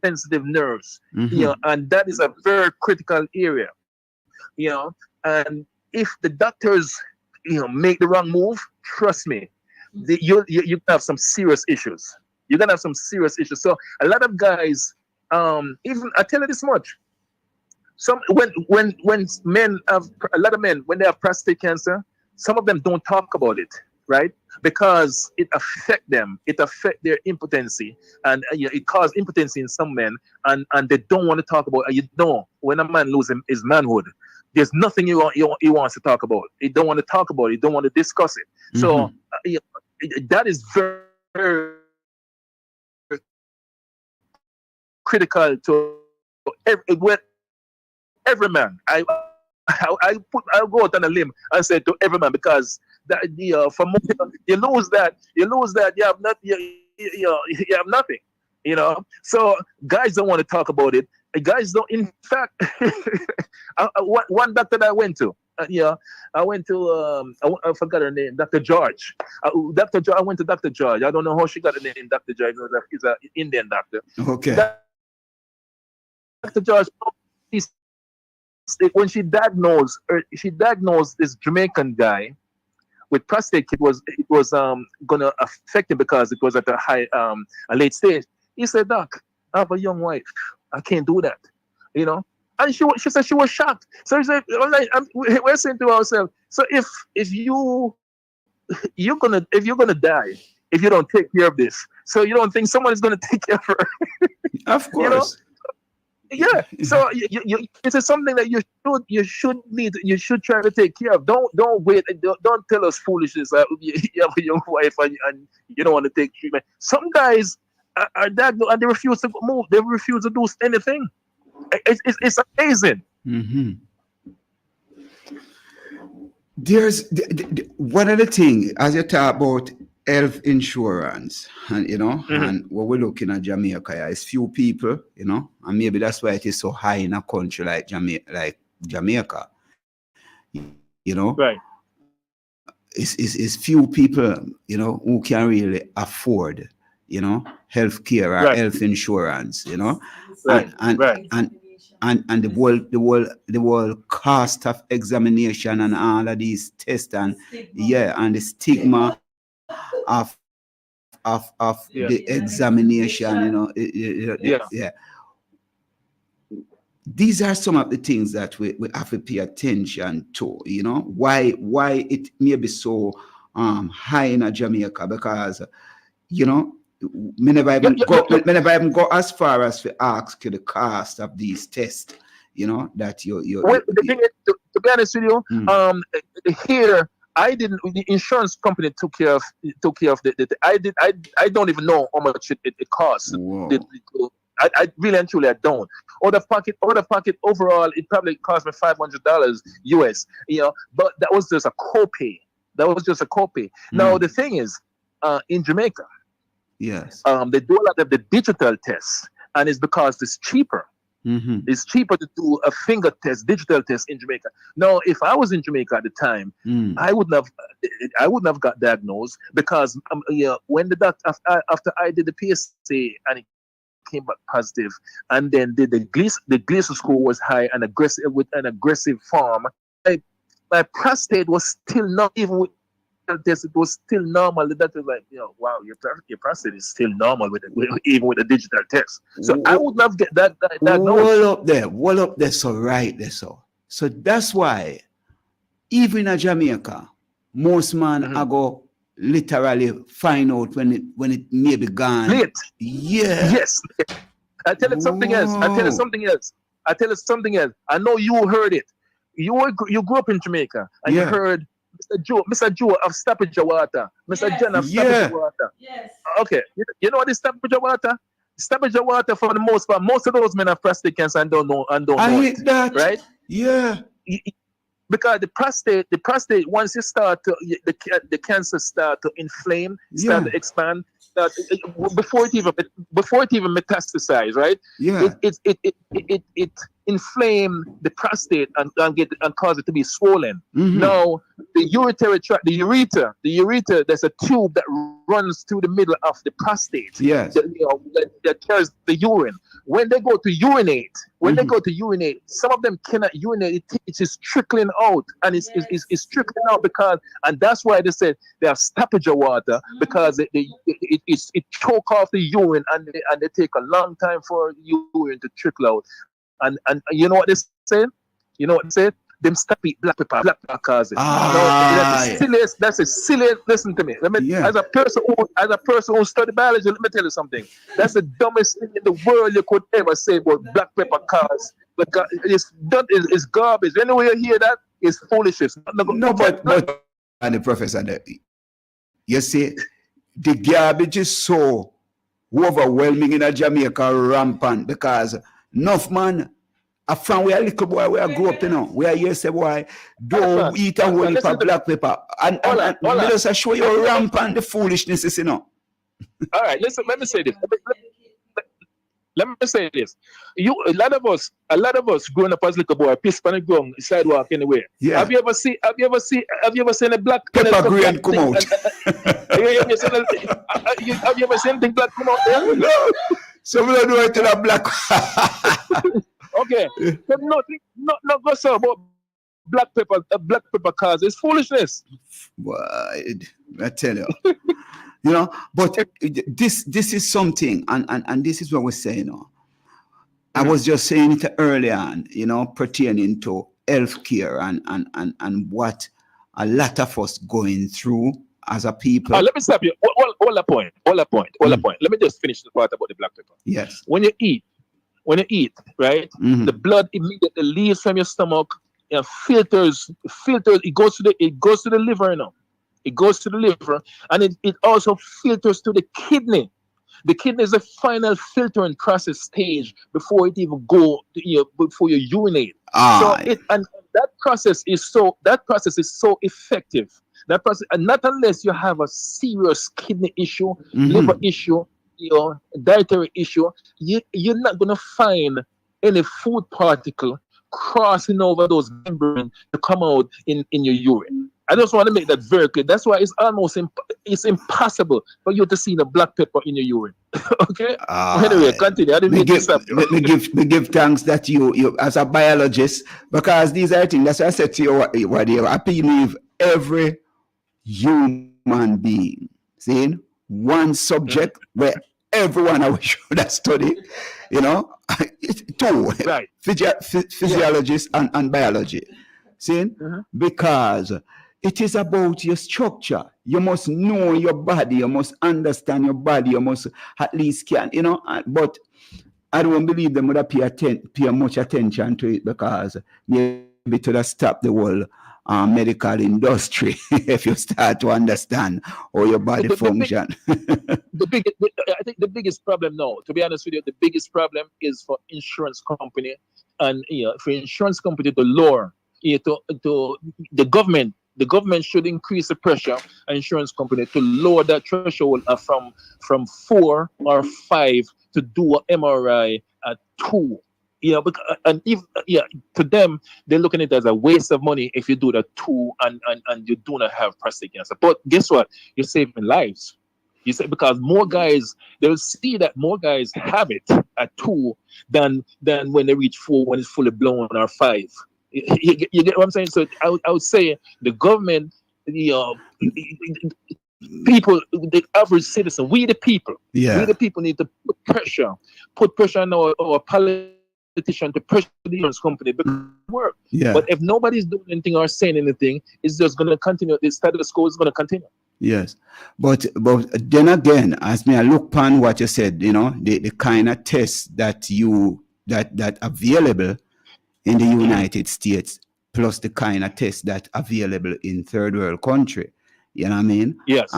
sensitive nerves, and that is a very critical area. And if the doctors, make the wrong move, trust me, you're gonna have some serious issues. You're gonna have some serious issues. So a lot of guys, even I tell you this much: when men have when they have prostate cancer, some of them don't talk about it. right? Because it affect them, it affect their impotency, and it cause impotency in some men, and they don't want to talk about. When a man loses his manhood, there's nothing he wants to talk about. He don't want to talk about it. He don't want to discuss it. So that is very, very critical to every man. I'll go out on a limb and say to every man, because that for most people, you lose that, you have not, you have nothing, So guys don't want to talk about it. Guys don't. In fact, one doctor that I went to, I went to I forgot her name, Dr. George. I went to Dr. George. I don't know how she got the name Dr. George. He's an Indian doctor. Okay. Dr. George, when she diagnosed this Jamaican guy with prostate. It was gonna affect him because it was at a late stage. He said, "Doc, I have a young wife. I can't do that." And she said she was shocked. So she said, we're saying to ourselves, so if you're gonna die if you don't take care of this, so you don't think someone is gonna take care of her? Of course. Yeah. So it is something that you should try to take care of. Don't wait. Don't tell us foolishness. You have a young wife and you don't want to take treatment. Some guys are that, and they refuse to move. They refuse to do anything. It's amazing. Mm-hmm. There's one other thing as you talk about health insurance, and and what we're looking at Jamaica is few people, and maybe that's why it is so high in a country like Jamaica. Right. It's few people, who can really afford, health care or health insurance, Right. and the whole cost of examination and all of these tests and the stigma of the examination, These are some of the things that we have to pay attention to, why it may be so high in Jamaica, because me never even go as far as to ask you the cost of these tests, that you well, the thing is, to be honest with you, here the insurance company took care of the I don't even know how much it costs. I really and truly I don't. Out of pocket overall, it probably cost me $500 US. But that was just a copay. Now the thing is, in Jamaica, yes, they do a lot of the digital tests, and it's because it's cheaper. Mm-hmm. It's cheaper to do a finger test, digital test in Jamaica. Now, if I was in Jamaica at the time, I wouldn't have got diagnosed, because when the doctor after I did the PSA and it came back positive, and then the Gleason score was high and aggressive with an aggressive form. My prostate was still not even with test. It was still normal. The doctor was like, wow, your prostate is still normal even with a digital test. So I would not get that diagnosed. Wall up there, so right there, so that's why even in Jamaica, most man I go literally find out when it may be gone. Late. Yeah. Yes. I tell you something else. I know you heard it. You grew up in Jamaica and you heard Mr. Joe of Stoppage Water. Mr. John of Stoppage Water. Yes. Okay. You know what is Stoppage Water? Stoppage Water, for the most part, most of those men have prostate cancer and don't know hate that. Right? Yeah. Because the prostate, once you start to the cancer start to inflame, start to expand, before it even metastasize, right? Yeah. It inflame the prostate and cause it to be swollen. Mm-hmm. Now the uretary tract, the urethra, there's a tube that runs through the middle of the prostate. Yes. That carries the urine. When they go to urinate, some of them cannot urinate. It is trickling out, and it's trickling out and that's why they said they have stoppage of water, because it choke off the urine, and they take a long time for urine to trickle out. And you know what they said? them stop eat black pepper causes. Ah, That's a silly. Listen to me. As a person who study biology, let me tell you something. That's the dumbest thing in the world you could ever say about black pepper cause. Because it's garbage. Anyway, you hear that, it's foolishness. No, but and the professor, you see, the garbage is so overwhelming in Jamaica, rampant, because enough man. From we are little boy, we are grow up, you know. We are here say boy, don't eat a whole heap of black pepper. And let us show you rampant the foolishness is, you know. All right, listen, let me say this. Let me say this. A lot of us growing up as little boy, piss on the ground, sidewalk anywhere. Yeah. Have you ever seen a black pepper grain come out? Have you ever seen anything black come out there? No. Some of them do it to the black. Okay. Nothing go so about black pepper cause. It's foolishness. Boy, I tell you. You know, but this is something, and this is what we're saying, you know. I was just saying it earlier on, you know, pertaining to healthcare and what a lot of us going through as a people. Let me stop you. Hold a point. Let me just finish the part about the black pepper. Yes. When you eat, right, the blood immediately leaves from your stomach, filters. It goes to the liver, you know. It goes to the liver, and it also filters to the kidney. The kidney is the final filtering process stage before it even before you urinate. So that process is so effective. That process, and not unless you have a serious kidney issue, liver issue, dietary issue, you're not gonna find any food particle crossing over those membranes to come out in your urine. I just want to make that very clear. That's why it's almost it's impossible for you to see the black pepper in your urine. Okay. Anyway, continue. I didn't mean to stop you. Let me give thanks that you as a biologist, because these are things. That's why I said to you, I believe every human being, seeing one subject where everyone should have studied, you know, two, right. Physiologist and biology, see, because it is about your structure. You must know your body. You must understand your body. You must at least can, you know. But I don't believe them would pay much attention to it, because maybe to stop the whole medical industry if you start to understand how your body function. I think the biggest problem now, to be honest with you, the biggest problem is for insurance company, and for insurance company to lower to the government. The government should increase the pressure on insurance company to lower that threshold from 4 or 5 to do an MRI at 2. To them, they're looking at it as a waste of money if you do that 2 and you do not have prostate cancer. But guess what? You're saving lives. You say, because more guys, they'll see that more guys have it at 2 than when they reach 4 when it's fully blown, or 5. You get what I'm saying? So I would say the government, people, the average citizen, we the people need to put pressure on our politician to pressure the insurance company to work. Yeah. But if nobody's doing anything or saying anything, it's just going to continue. The status quo is going to continue. Yes, but then again, as I look upon what you said, you know, the kind of tests that available in the United States, plus the kind of tests that available in third world country, you know what I mean? Yes.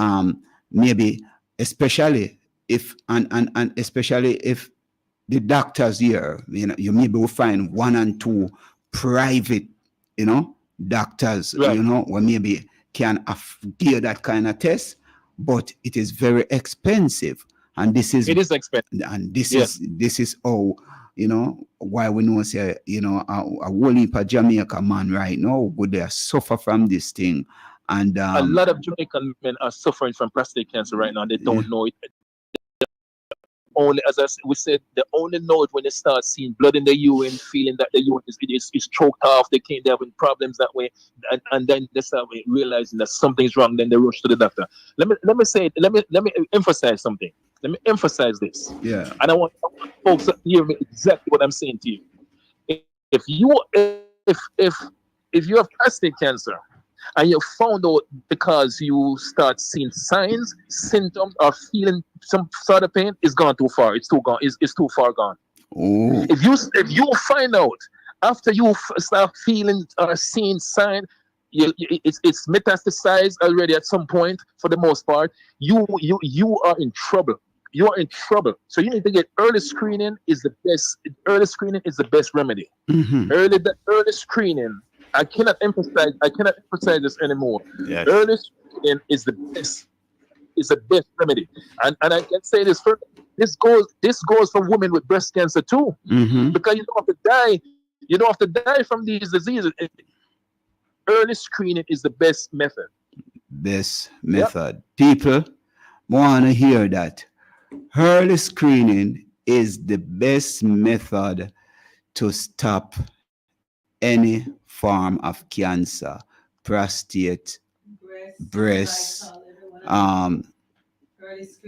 Maybe especially if especially if the doctors here, you know, you maybe will find 1 and 2 private, you know, doctors, right. You know, or maybe can give that kind of test, but it is very expensive, and it is expensive, and this is how, you know, why we know say, you know, a whole heap of Jamaica man right now would they suffer from this thing, and a lot of Jamaican men are suffering from prostate cancer right now. They don't know it. Only, as we said, they only know it when they start seeing blood in the urine, feeling that the urine is choked off. They're having problems that way, and then they start realizing that something's wrong. Then they rush to the doctor. Let me emphasize something. Let me emphasize this. Yeah. And I want folks to hear me exactly what I'm saying to you. If if you have prostate cancer and you found out because you start seeing signs, symptoms, or feeling some sort of pain, it's gone too far. It's too gone. It's too far gone. Oh. If you find out after you start feeling or seeing sign, it's metastasized already at some point. For the most part, you are in trouble. You are in trouble. So you need to get early screening. Is the best. Early screening is the best remedy. Mm-hmm. Early screening. I cannot emphasize this anymore. Yes. Early screening is the best. Is the best remedy. And I can say this for this goes for women with breast cancer too. Mm-hmm. Because you don't have to die. You don't have to die from these diseases. Early screening is the best method. Best method. Yep. People want to hear that. Early screening is the best method to stop any form of cancer, prostate, breast,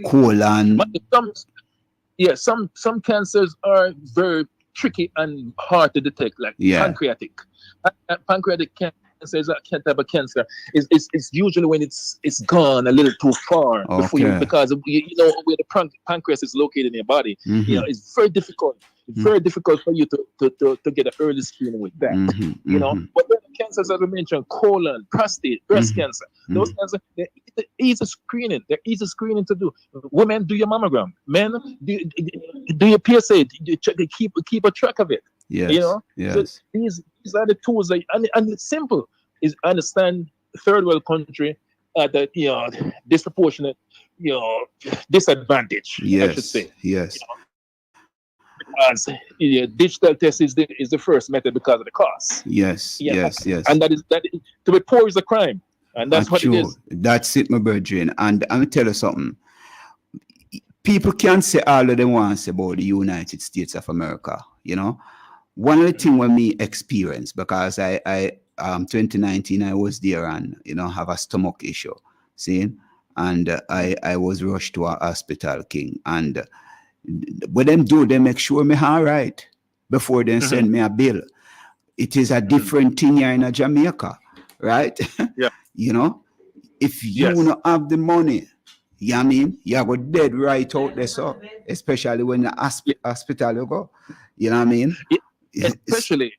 colon. But some cancers are very tricky and hard to detect, like pancreatic. Pancreatic cancer is a type of cancer. It's usually when it's gone a little too far before you, because you know where the pancreas is located in your body. Mm-hmm. You know, it's very difficult. It's very difficult for you to get an early screening with that. Mm-hmm. You know, but then the cancers that we mentioned, colon, prostate, breast cancer, those cancers, they're easy screening. They're easy screening to do. Women, do your mammogram. Men, do your PSA. Keep a track of it. Yes. You know, yes. So these are the tools that, and it's simple. Is understand third world country that disproportionate disadvantage. Yes. I should say. Yes. Because digital test is the first method because of the cost. Yes. Yes. Yes. And that is to be poor is a crime, and that's what it is. That's it, my brethren. And I'm gonna tell you something. People can't say all of them want to say about the United States of America. You know, one of the things when me experience, because I 2019 I was there and have a stomach issue, see, and I was rushed to a hospital, King, and what them do, they make sure me all right before they send me a bill. It is a different thing here in Jamaica, right? Yeah. If you don't have the money, you go dead right out there, so especially when the hospital you go, you know what I mean? Especially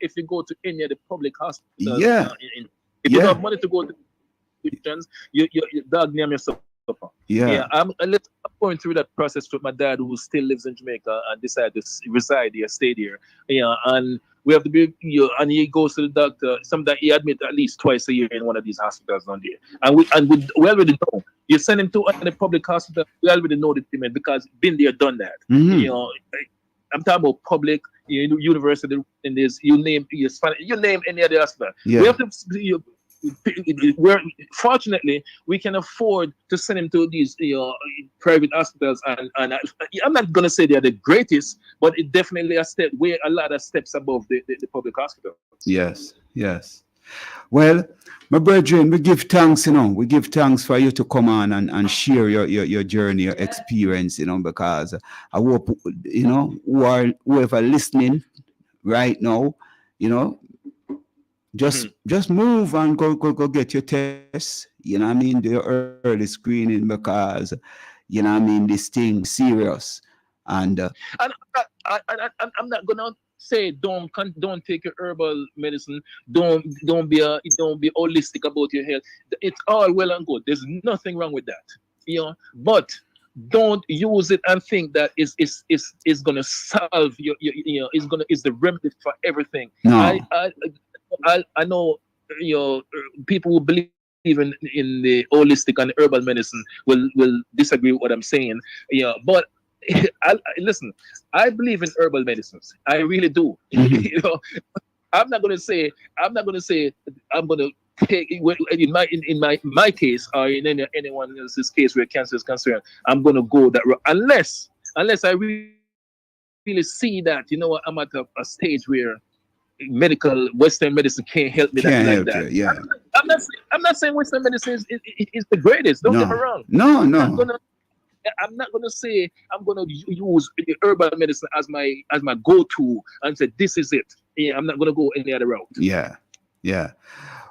if you go to any of the public hospitals. Yeah. If you don't have money to go to institutions, you dog name yourself. Yeah. I'm going through that process with my dad, who still lives in Jamaica and decided to reside here, stay there. And we have to be, and he goes to the doctor. Sometimes he admits at least twice a year in one of these hospitals down there. And we already know. You send him to a public hospital, we already know the treatment because been there, done that. Mm-hmm. I'm talking about public, university, and there's you name any other hospital. Yeah. We have to. Fortunately, we can afford to send him to these private hospitals, and I'm not gonna say they're the greatest, but it definitely a lot of steps above the public hospital. Yes. Well, my brethren, we give thanks, we give thanks for you to come on and share your journey, your experience, because I hope, whoever listening right now, just move and go get your tests, do your early screening, because, this thing serious. And I'm not gonna say don't take your herbal medicine. Don't be holistic about your health. It's all well and good. There's nothing wrong with that, but don't use it and think that is gonna solve is the remedy for everything. No. I know people who believe in the holistic and herbal medicine will disagree with what I'm saying. But listen, I believe in herbal medicines. I really do. Mm-hmm. I'm not gonna say I'm gonna take in my case or in anyone else's case where cancer is concerned. I'm gonna go that route unless I really see that I'm at a stage where Western medicine can't help me like that. Yeah. I'm not saying Western medicine is the greatest. Don't get me wrong. No. I'm not gonna say I'm gonna use the herbal medicine as my go-to and say this is it. Yeah, I'm not gonna go any other route. Yeah. Yeah.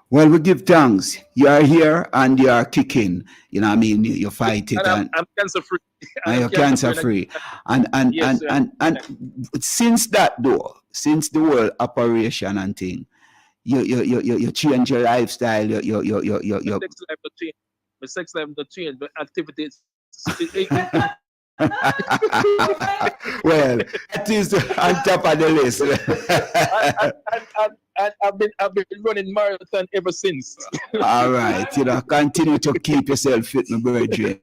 Well, we give thanks. You are here and you are kicking. You know what I mean? You fight it. And I'm cancer free. And you're cancer free. And Yes, and since that though, since the whole operation and thing, you change your lifestyle, you My sex life not change, but activities. Well, that is on top of the list. I've been running marathon ever since. All right, continue to keep yourself fit, my brethren.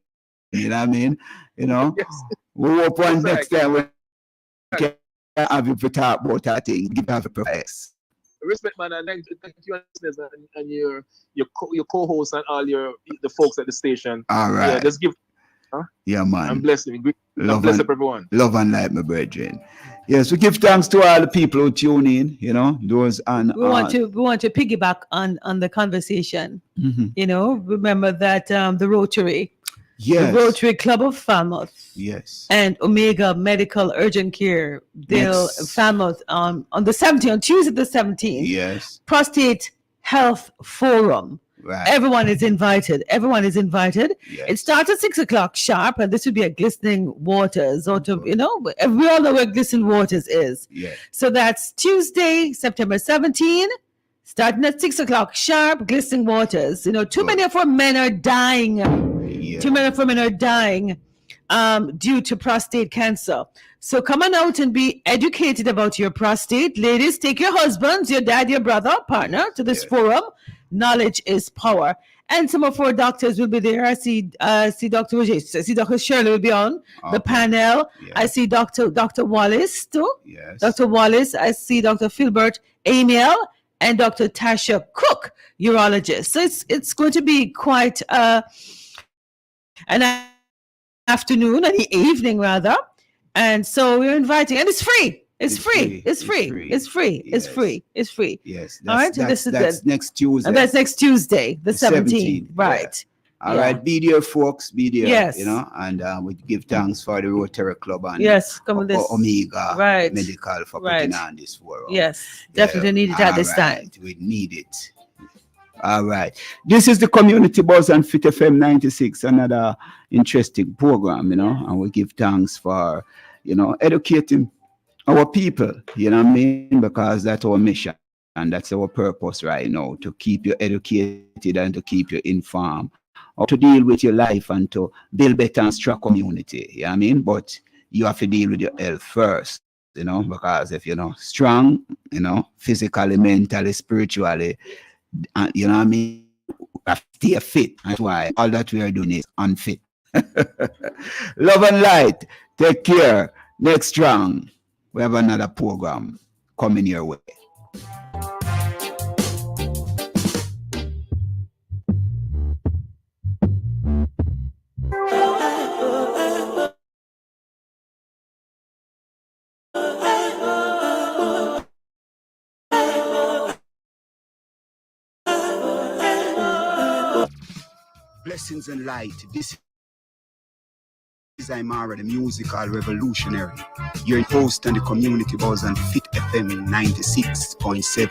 You know what I mean? Yes. We hope one next time we can have you to talk about that thing. Give have a price. Respect, man. And thank you and your co-hosts and all the folks at the station. All right. Yeah, just give. Yeah, man. I'm blessed. Bless up everyone. Love and light, my brethren. Yes, we give thanks to all the people who tune in. Those and we want to piggyback on the conversation. Mm-hmm. Remember that the Rotary, yes, the Rotary Club of Falmouth, yes, and Omega Medical Urgent Care, they'll Falmouth on the 17th, on Tuesday the 17th. Yes, Prostate Health Forum. right. Everyone is invited. Yes. It starts at 6:00 sharp, and this would be at Glistening Waters. We all know where Glistening Waters is. Yes. So that's Tuesday, September 17, starting at 6:00 sharp, Glistening Waters. Too many of our men are dying. Yeah. Too many of our men are dying due to prostate cancer. So come on out and be educated about your prostate. Ladies, take your husbands, your dad, your brother, partner to this forum. Knowledge is power. And some of our doctors will be there. I see Dr. Roger, I see Dr. Shirley will be on the panel. Yeah. I see Dr. Wallace too. Yes. Dr. Wallace. I see Dr. Philbert Amiel and Dr. Tasha Cook, urologist. So it's going to be quite an afternoon, an evening rather. And so we're inviting, and it's free. It's free. Yes. All right. That's next Tuesday. And that's next Tuesday, the 17th. Right. Yeah. All right. Be there, folks. Be there. Yes. And we give thanks for the Rotary Club and come on this. Omega Right. Medical for putting on this forum. Yes. Definitely need it at this time. We need it. All right. This is the Community Buzz on Fit FM 96, another interesting program, and we give thanks for, educating our people, you know what I mean? Because that's our mission and that's our purpose right now, to keep you educated and to keep you informed, or to deal with your life and to build better and strong community, you know what I mean? But you have to deal with your health first, because if you're not strong, physically, mentally, spiritually, you know what I mean? Stay fit. That's why all that we are doing is unfit. Love and light. Take care. Next strong. We have another program coming your way. Blessings and light. This is Imara, the musical revolutionary. You're host on the Community Buzz on Fit FM 96.7.